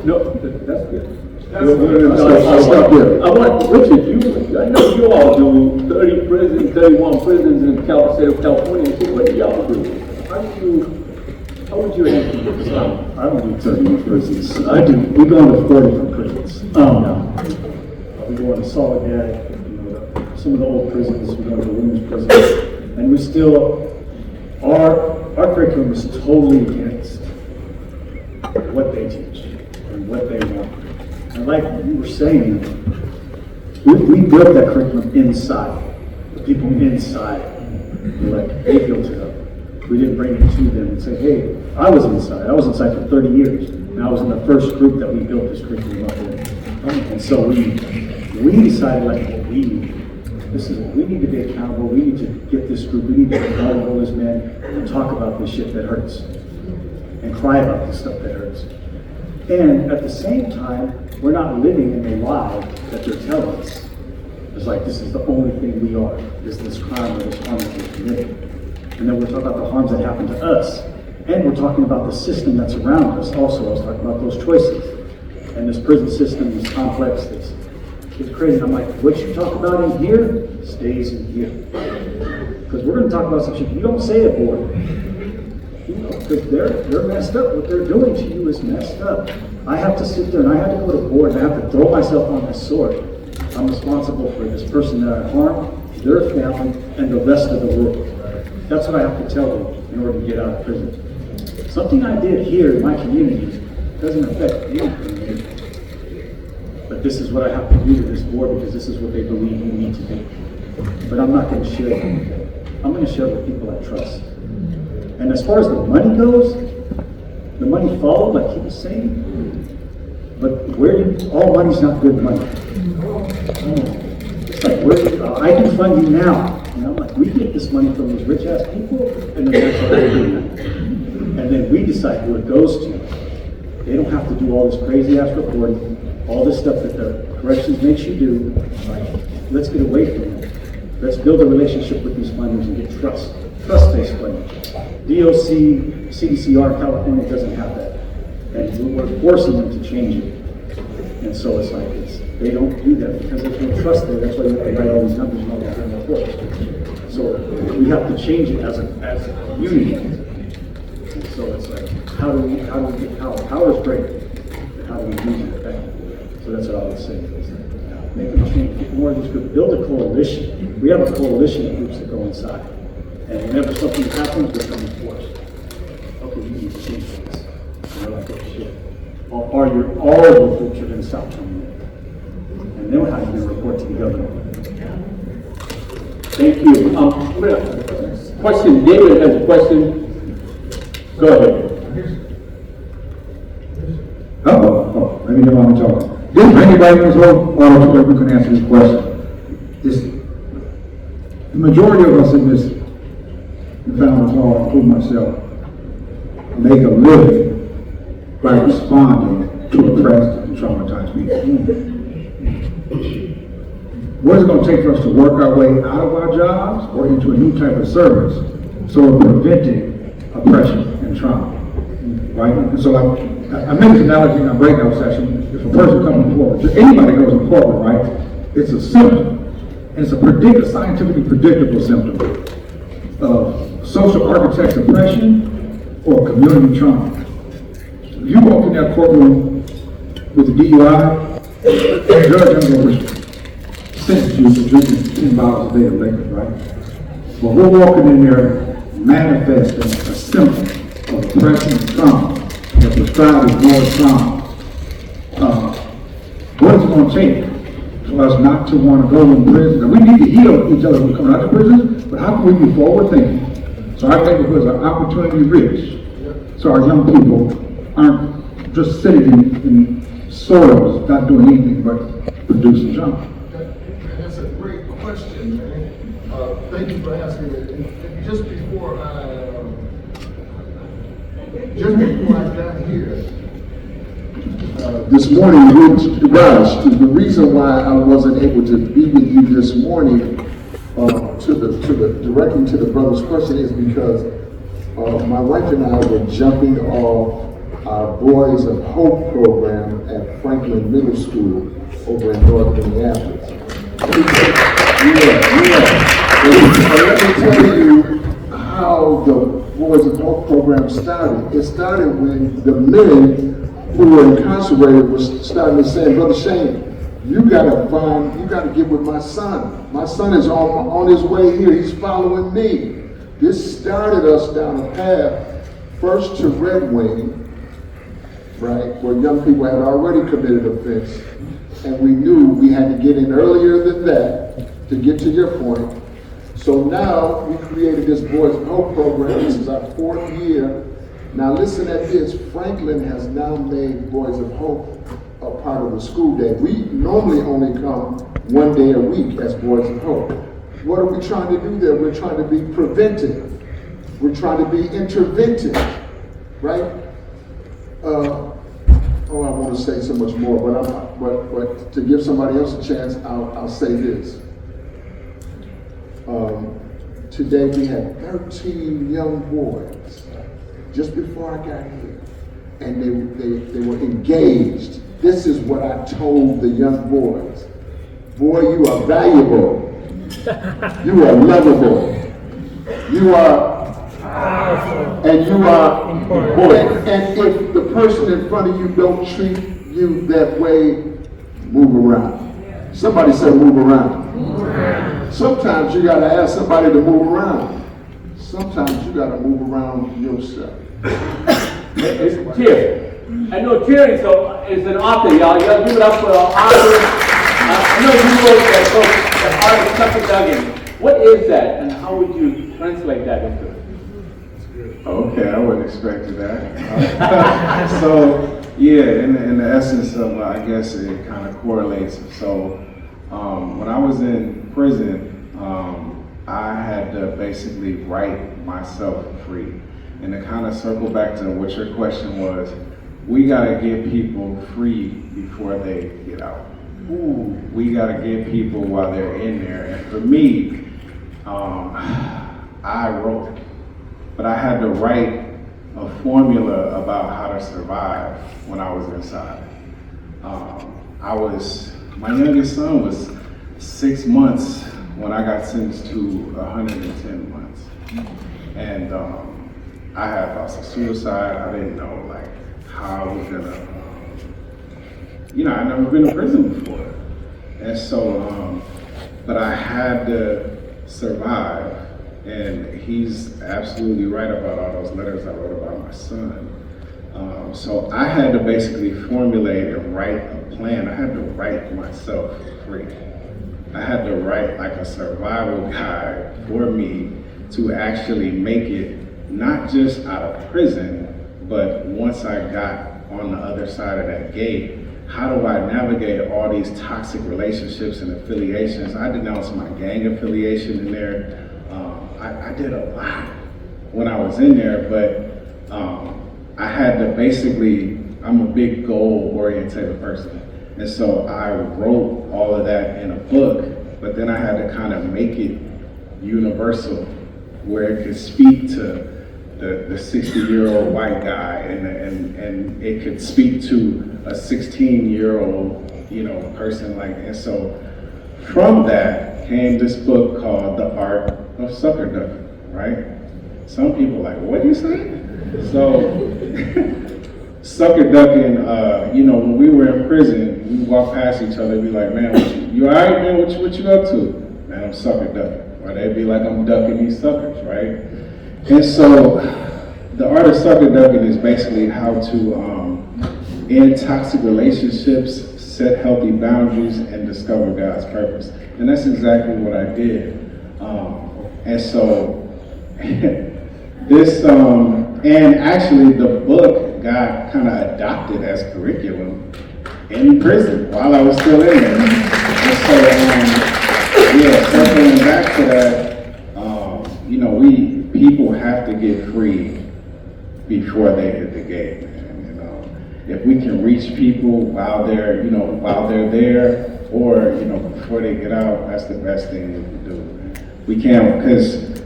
No, that's good. I'll stop there. I want, Richard, I know you all do 30 prisons, 31 prisons in the state of California. So what do y'all do? How would you handle this? I don't do 31 prisons. I do. We go into 4 different prisons. We go into Soledad, you know, some of the old prisons. We go to the women's prison, and we still our curriculum is totally against what they teach and what they want. And like you were saying, we built that curriculum inside. The people inside, like they built it up. We didn't bring it to them and say, hey, I was inside. I was inside for 30 years. And I was in the first group that we built this curriculum up in. And so we decided like what we need. This is what we need to be accountable. We need to get this group. We need to get all those men and talk about this shit that hurts. And cry about the stuff that hurts. And at the same time, we're not living in the lie that they're telling us. It's like this is the only thing we are, is this crime or this harm that we're committing. And then we're talking about the harms that happen to us. And we're talking about the system that's around us also. I was talking about those choices. And this prison system, this complex, it's crazy. I'm like, what you talk about in here stays in here. Because we're going to talk about some shit you don't say at board. You know, because they're messed up. What they're doing to you is messed up. I have to sit there and I have to go to board and I have to throw myself on this sword. I'm responsible for this person that I harmed, their family, and the rest of the world. That's what I have to tell them in order to get out of prison. Something I did here in my community doesn't affect anything here. But this is what I have to do to this board because this is what they believe we need to do. But I'm not going to share it. I'm going to share it with people I trust. And as far as the money goes, the money followed, like he was saying. But all money's not good money. It's like, I can fund you now. You know, like we get this money from these rich ass people, and then that's what they do. And then we decide who it goes to. They don't have to do all this crazy ass reporting, all this stuff that the corrections makes you do. Like, let's get away from it. Let's build a relationship with these funders and get trust-based funding. DOC, CDCR, California doesn't have that. And we're forcing them to change it. And so it's like, they don't do that because there's no trust there. That's why we have to write all these numbers and all that reports. So we have to change it as a community. And so it's like, how do we get power? Power is great. How do we use it effectively? So that's what I would say. Make a change, get more of these groups, build a coalition. We have a coalition of groups that go inside. And whenever something happens, we're coming forth. Okay, you need to change this. And they're like, oh shit. Or all the groups are going to stop coming in. And then how are you going to report to the governor? Thank you. Question, David has a question. Go ahead. Maybe you want to talk. Is there anybody in this whole auditorium who can answer this question? The majority of us in this founders hall, including myself, make a living by responding to oppressed and traumatized people. What is it going to take for us to work our way out of our jobs or into a new type of service so we're preventing oppression and trauma, right? And so I made this analogy in our breakout session. If a person comes forward, anybody goes in forward, right? It's a symptom. And it's a scientifically predictable symptom of social architect's oppression or community trauma. If you walk in that courtroom with a DUI, the judge is going to sentence you for drinking 10 bottles a day of liquor, right? But we're walking in there manifesting a symptom of oppression and trauma that prescribed as more trauma. What is it going to take for us not to want to go in prison? And we need to heal each other when we come out of prison, but how can we be forward thinking? So I think it was an opportunity rich So our young people aren't just sitting in soils, not doing anything but producing junk. And that's a great question, man. Thank you for asking it. And just before I got here, this morning, Raj, the reason why I wasn't able to be with you this morning, directly to the brother's question, is because my wife and I were jumping off our Boys of Hope program at Franklin Middle School over in North Minneapolis. Let me tell you how the Boys of Hope program started. It started when the men who were incarcerated was starting to say, Brother Shane, you gotta get with my son. My son is on his way here. He's following me. This started us down a path, first to Red Wing, right, where young people had already committed offense, and we knew we had to get in earlier than that to get to your point. So now we created this Boys of Hope program. This is our 4th year. Now listen at this. Franklin has now made Boys of Hope a part of the school day. We normally only come 1 day a week as Boys of Hope. What are we trying to do there? We're trying to be preventive. We're trying to be interventive, right? I want to say so much more, but to give somebody else a chance, I'll say this. Today we had 13 young boys just before I got here, and they were engaged. This is what I told the young boys. Boy, you are valuable. You are lovable. You are powerful. And you are important. And if the person in front of you don't treat you that way, move around. Somebody said move around. Move around. Sometimes you got to ask somebody to move around. Sometimes you got to move around yourself. It's Tierre. I know Tierre is an author, y'all. Y'all give it up for our author. I know you wrote that book, The Art of Sucker Dugging. What is that, and how would you translate that into it? Okay, I wasn't expecting that. So, yeah, in the essence of, I guess it kind of correlates. So, when I was in prison, I had to basically write myself free. And to kind of circle back to what your question was, we got to get people free before they get out. We got to get people while they're in there. And for me, I wrote, but I had to write a formula about how to survive when I was inside. My youngest son was 6 months when I got sentenced to 110 months. And I had thoughts of suicide. I didn't know like how I was gonna, I'd never been in prison before. And so, but I had to survive. And he's absolutely right about all those letters I wrote about my son. So I had to basically formulate and write a plan. I had to write myself free. I had to write like a survival guide for me to actually make it not just out of prison, but once I got on the other side of that gate, how do I navigate all these toxic relationships and affiliations? I denounced my gang affiliation in there. I did a lot when I was in there, but I had to basically, I'm a big goal-oriented person. And so I wrote all of that in a book, but then I had to kind of make it universal, where it could speak to the 60-year-old white guy, and it could speak to a 16-year-old, person like. And so from that came this book called The Art of Sucker Ducking, right? Some people are like, what do you say? So sucker ducking, when we were in prison, we walk past each other and be like, man, you all right, man? What you up to? Man, I'm sucker ducking. Or they'd be like, I'm ducking these suckers, right? And so the art of sucker ducking is basically how to end toxic relationships, set healthy boundaries, and discover God's purpose. And that's exactly what I did. And so this, and And actually, the book got kind of adopted as curriculum in prison while I was still in there. And so, yeah, circling back to that, you know, people have to get free before they hit the gate. And, you know, if we can reach people while they're, you know, while they're there, or, you know, before they get out, that's the best thing we can do. We can't, because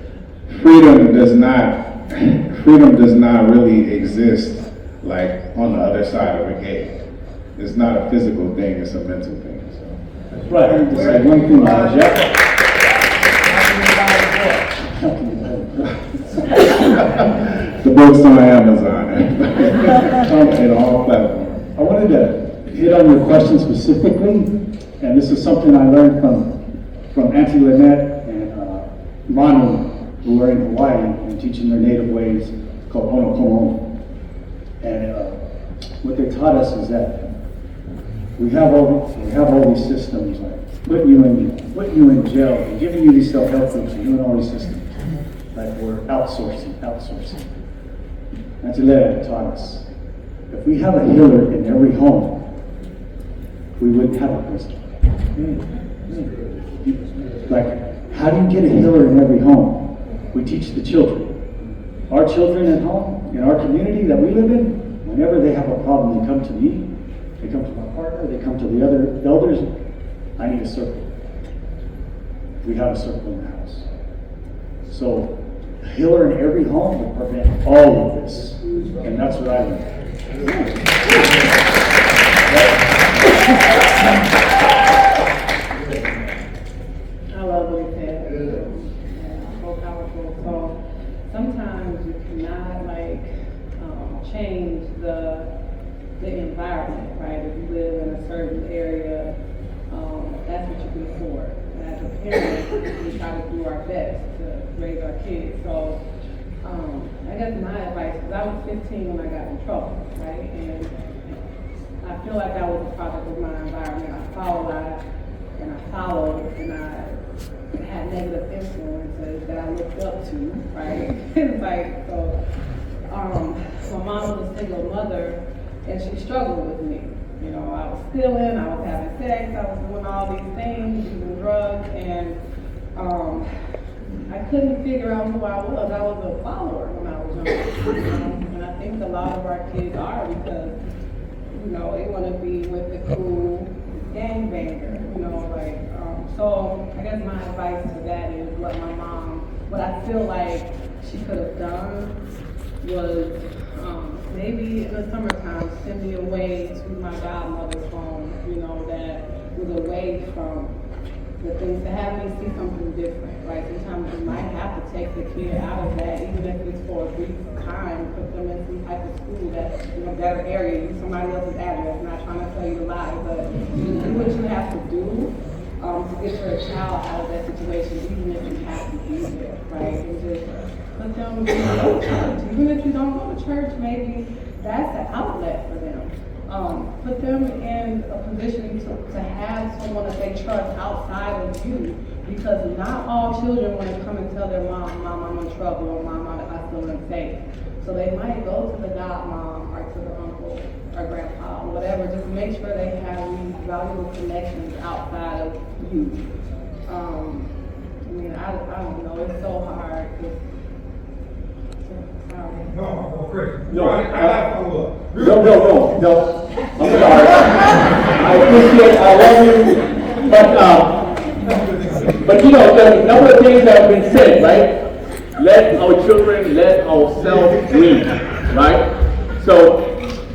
freedom does not really exist like on the other side of a gate. It's not a physical thing, it's a mental thing. So. That's right. I have to say one thing, Jeff. The book's on Amazon and all platforms. I wanted to hit on your question specifically, and this is something I learned from Auntie Lynette and Manu, who are in Hawaii and teaching their native ways called Onokomo. And what they taught us is that we have all these systems, like putting you in jail and giving you these self-help groups and doing all these systems. Like we're outsourcing. Auntie Lynette taught us, if we have a healer in every home, we wouldn't have a prison. Like, how do you get a healer in every home? We teach the children. Our children at home, in our community that we live in, whenever they have a problem, they come to me, they come to my partner, they come to the other elders. I need a circle. We have a circle in the house. So, a healer in every home will prevent all of this. And that's what I learned. I love what he said. So powerful. So sometimes you cannot change the environment, right? If you live in a certain area, that's what you can afford. And as a parent, we try to do our best to raise our kids. So I guess my advice, because I was 15 when I got in trouble, right? And I feel like that was a product of my environment. I followed, and I had negative influences that I looked up to, right? It's like, so, my mom was a single mother, and she struggled with me. You know, I was stealing, I was having sex, I was doing all these things, using drugs, and I couldn't figure out who I was. I was a follower when I was young. And I think a lot of our kids are because, you know, they want to be with the cool gangbanger, you know, like, so I guess my advice to that is what I feel like she could have done was maybe in the summertime send me away to my godmother's home, you know, that was away from the things, to have me see something different, right? Sometimes you might have to take the kid out of that, even if it's for a brief time, put them in some type of school that's in a better area, use somebody else's address. I'm not trying to tell you to lie, but you do what you have to do to get your child out of that situation, even if you have to be there, right? And just put them in church. Even if you don't go to church, maybe that's an outlet for them. Put them in a position to have someone that they trust outside of you, because not all children want to come and tell their mom, I'm in trouble, or mom, I still unsafe. So they might go to the godmom or to the uncle or grandpa or whatever, just make sure they have these valuable connections outside of you. I mean, I don't know, it's so hard. No, Chris. No, I got follow up. No. I'm sorry. I appreciate, I love you, but you know, there are a number of things that have been said, right? Let our children, let ourselves dream, right? So,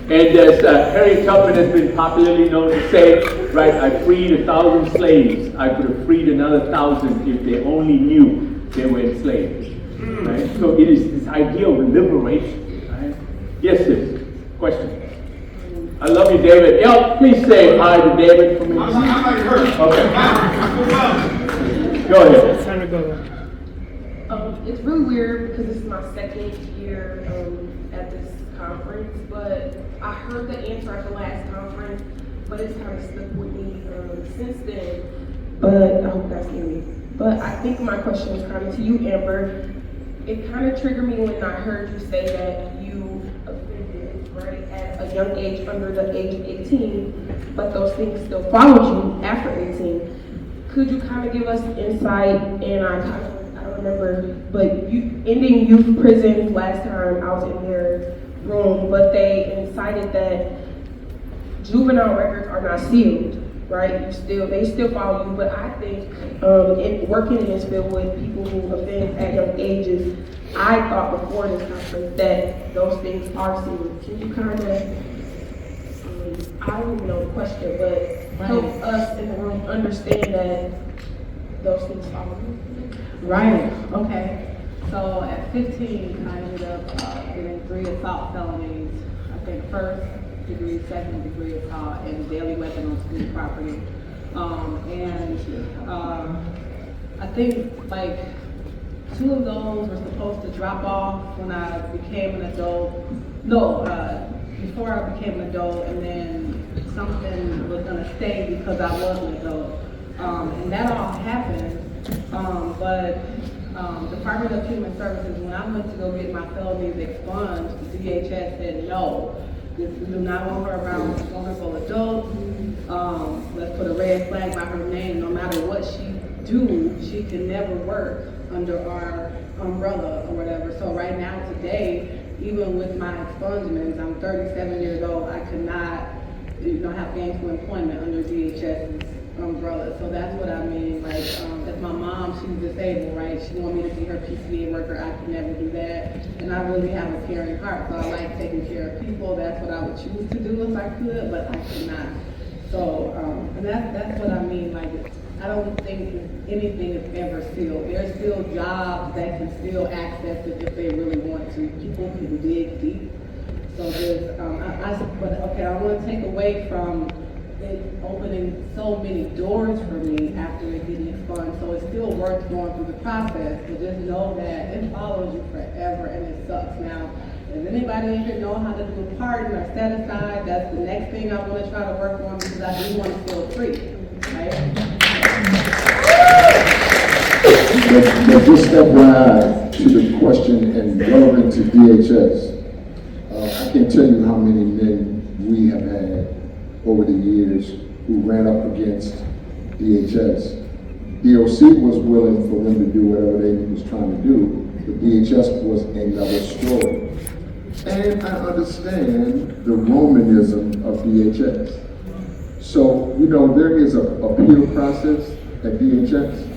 and as Harriet Tubman has been popularly known to say, right, I freed 1,000 slaves. I could have freed another 1,000 if they only knew they were enslaved. Right? So it is this idea of liberation. Right? Yes, sis. Question. I love you, David. Yeah, please say hi to David for me. I'm not hurt. Okay. Go ahead. It's time to go. It's really weird because this is my second year at this conference, but I heard the answer at the last conference, but it's kind of stuck with me since then. But I hope that's in me. But I think my question is kind of to you, Amber. It kind of triggered me when I heard you say that young age, under the age of 18, but those things still followed you after 18. Could you kind of give us insight? And I don't remember, but ending youth prison last time I was in their room, but they incited that juvenile records are not sealed, right? They still follow you, but I think working in this field with people who have been at young ages, I thought before this conference that those things are sealed. Can you kind of, I don't even know the question, but help us in the room understand that those things follow you? Right, okay. So at 15, I ended up getting 3 assault felonies. I think first degree, second degree assault, and deadly weapon on school property. I think like 2 of those were supposed to drop off when I became an adult. No, before I became an adult, and then something was gonna stay because I was an adult. And that all happened. But Department of Human Services, when I went to go get my felonies expunged, the DHS said no. We do not want her around vulnerable adults. Let's put a red flag by her name. No matter what she do, she can never work under our umbrella or whatever. So right now, today, even with my expungements, I'm 37 years old. I could not, have gainful employment under DHS's umbrella. So that's what I mean. Like, if my mom, she's disabled, right? She want me to be her PCA worker. I could never do that. And I really have a caring heart, so I like taking care of people. That's what I would choose to do if I could, but I could not. So, and that's what I mean. Like, I don't think anything is ever sealed. There's still jobs that can still access it if they really want to. People can dig deep. So there's, I want to take away from it opening so many doors for me after it getting expunged. So it's still worth going through the process, but just know that it follows you forever and it sucks. Now, if anybody in here know how to do a pardon or set aside, that's the next thing I want to try to work on because I do want to feel free, right? But just FYI to the question and relevant to DHS, I can't tell you how many men we have had over the years who ran up against DHS. DOC was willing for them to do whatever they was trying to do, but DHS was another story. And I understand the Romanism of DHS. So, there is an appeal process at DHS.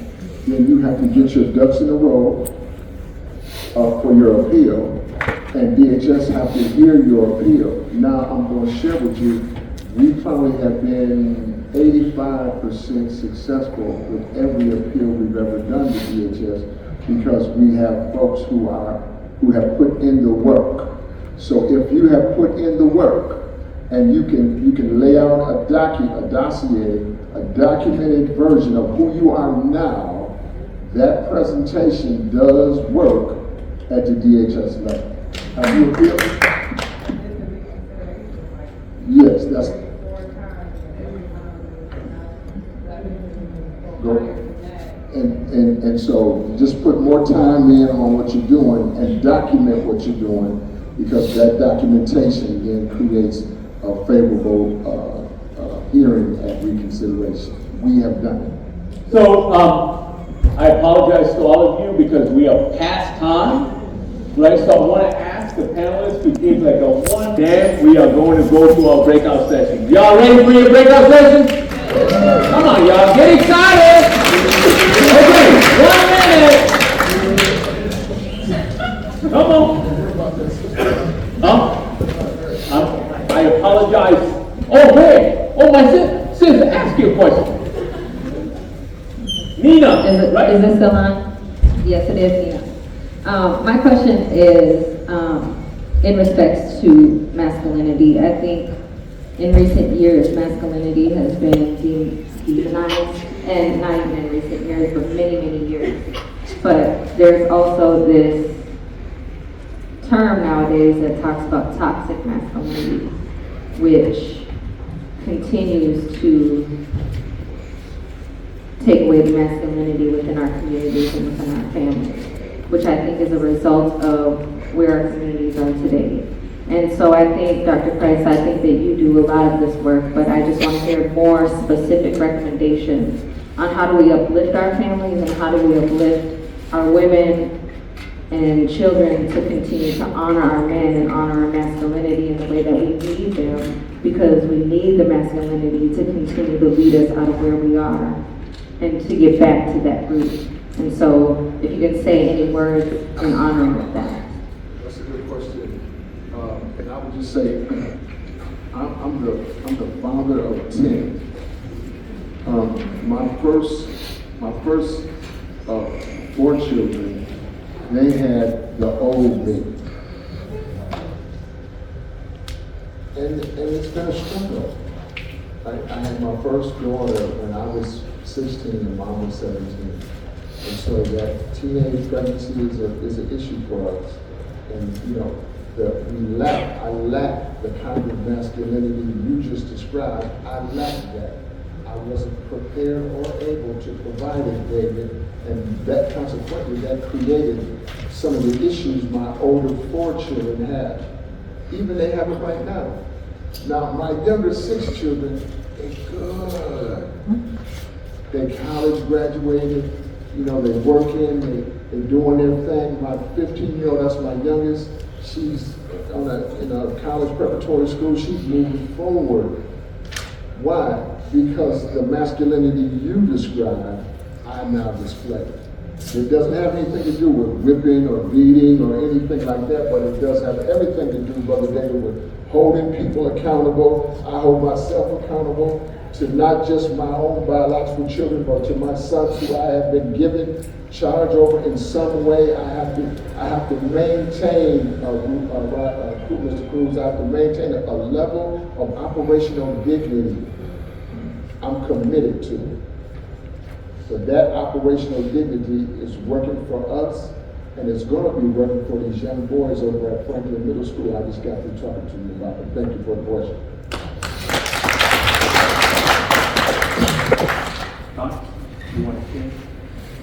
Then you have to get your ducks in a row for your appeal, and DHS have to hear your appeal. Now, I'm going to share with you, we probably have been 85% successful with every appeal we've ever done to DHS because we have folks who have put in the work. So if you have put in the work and you can lay out a dossier, a documented version of who you are now, that presentation does work at the DHS level. Have you appealed? Yes, that's. Go. And so just put more time in on what you're doing and document what you're doing, because that documentation then creates a favorable hearing at reconsideration. We have done it. So I apologize to all of you because we are past time. Right, so I want to ask the panelists to give like a one. Then we are going to go to our breakout session. Y'all ready for your breakout session? Come on, y'all, get excited. Okay, 1 minute. Come on. I apologize. Oh, hey. Oh, my sister, ask you a question. Nina, Is this still on? Yes, it is, Nina. My question is in respects to masculinity. I think in recent years, masculinity has been demonized, and not even in recent years, but many, many years. But there's also this term nowadays that talks about toxic masculinity, which continues to take away the masculinity within our communities and within our families, which I think is a result of where our communities are today. And so I think, Dr. Price, I think that you do a lot of this work, but I just want to hear more specific recommendations on how do we uplift our families and how do we uplift our women and children to continue to honor our men and honor our masculinity in the way that we need them, because we need the masculinity to continue to lead us out of where we are and to get back to that root. And so if you can say any words in honor of that. That's a good question. And I would just say, I'm the father of 10. My first 4 children, they had the old me. And it's been a struggle. I had my first daughter when I was 16 and mom was 17. And so that teenage pregnancy is an issue for us. And you know, I lack the kind of masculinity you just described. I lacked that. I wasn't prepared or able to provide it, David, and that consequently that created some of the issues my older 4 children have. Even they have it right now. Now my younger 6 children, they're good. They college graduated, you know, they're working, they're doing their thing. My 15-year-old, that's my youngest, she's in a college preparatory school, she's moving forward. Why? Because the masculinity you described, I now display. It doesn't have anything to do with whipping or beating or anything like that, but it does have everything to do, Brother David, with holding people accountable. I hold myself accountable to not just my own biological children, but to my sons who I have been given charge over in some way. I have to maintain, Mr. Cruz, I have to maintain a level of operational dignity. I'm committed to it. So that operational dignity is working for us, and it's going to be working for these young boys over at Franklin Middle School I just got through talking to you about. But thank you for the question. Don, you want to say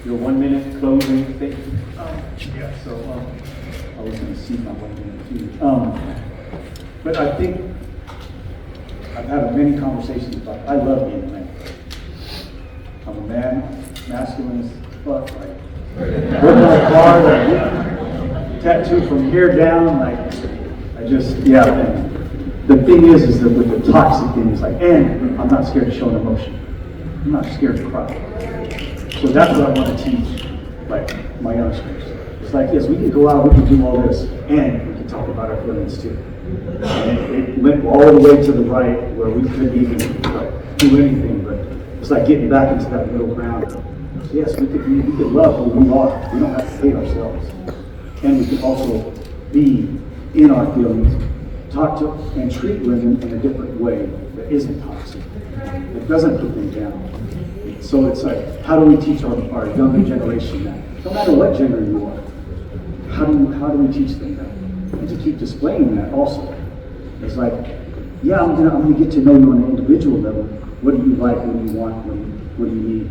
your 1 minute closing statement? Yeah, so I was going to see my 1 minute too. But I think I've had many conversations about, I love being a man. I'm a man, masculine as fuck, like, working on hard, tattooed from here down, like, I just, yeah, and the thing is that with the toxic thing, it's like, and I'm not scared to show an emotion. I'm not scared to cry. So that's what I want to teach, like, my youngsters. It's like, yes, we can go out, we can do all this, and we can talk about our feelings too. And it went all the way to the right where we couldn't even do anything, but it's like getting back into that middle ground. Yes, we could love who we are. We don't have to hate ourselves. And we can also be in our feelings, talk to and treat women in a different way that isn't toxic, that doesn't put them down. So it's like, how do we teach our younger generation that? No matter what gender you are, how do we teach them that? And to keep displaying that also. It's like, yeah, I'm gonna get to know you on an individual level. What do you like? What do you want? What do you need?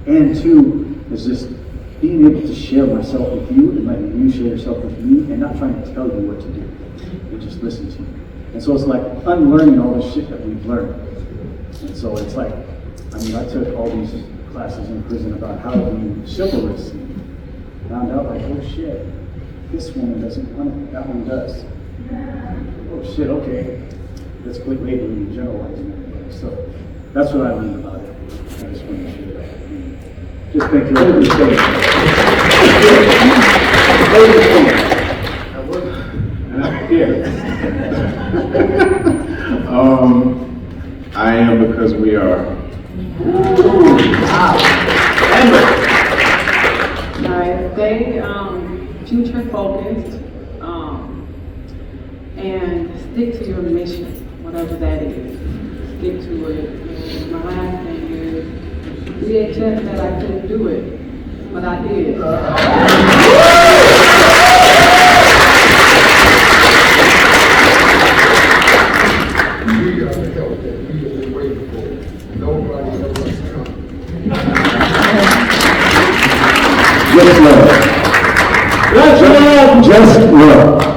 And 2 is just being able to share myself with you and letting you share yourself with me and not trying to tell you what to do and just listen to you. And so it's like unlearning all the shit that we've learned. And so it's like, I mean, I took all these classes in prison about how to be chivalrous and found out like, oh shit, this woman doesn't want it, that one does. Oh shit, okay. Let's quit labeling and generalizing everybody. So that's what I learned about it. I just want to share that. Just thank you all for staying. And I'm here. I am because we are. Guys, stay future focused and stick to your mission, whatever that is. Stick to it. And my last thing is, VHS said I couldn't do it, but I did. We are the help that we have been waiting for. Nobody else has come. Just love. Just love.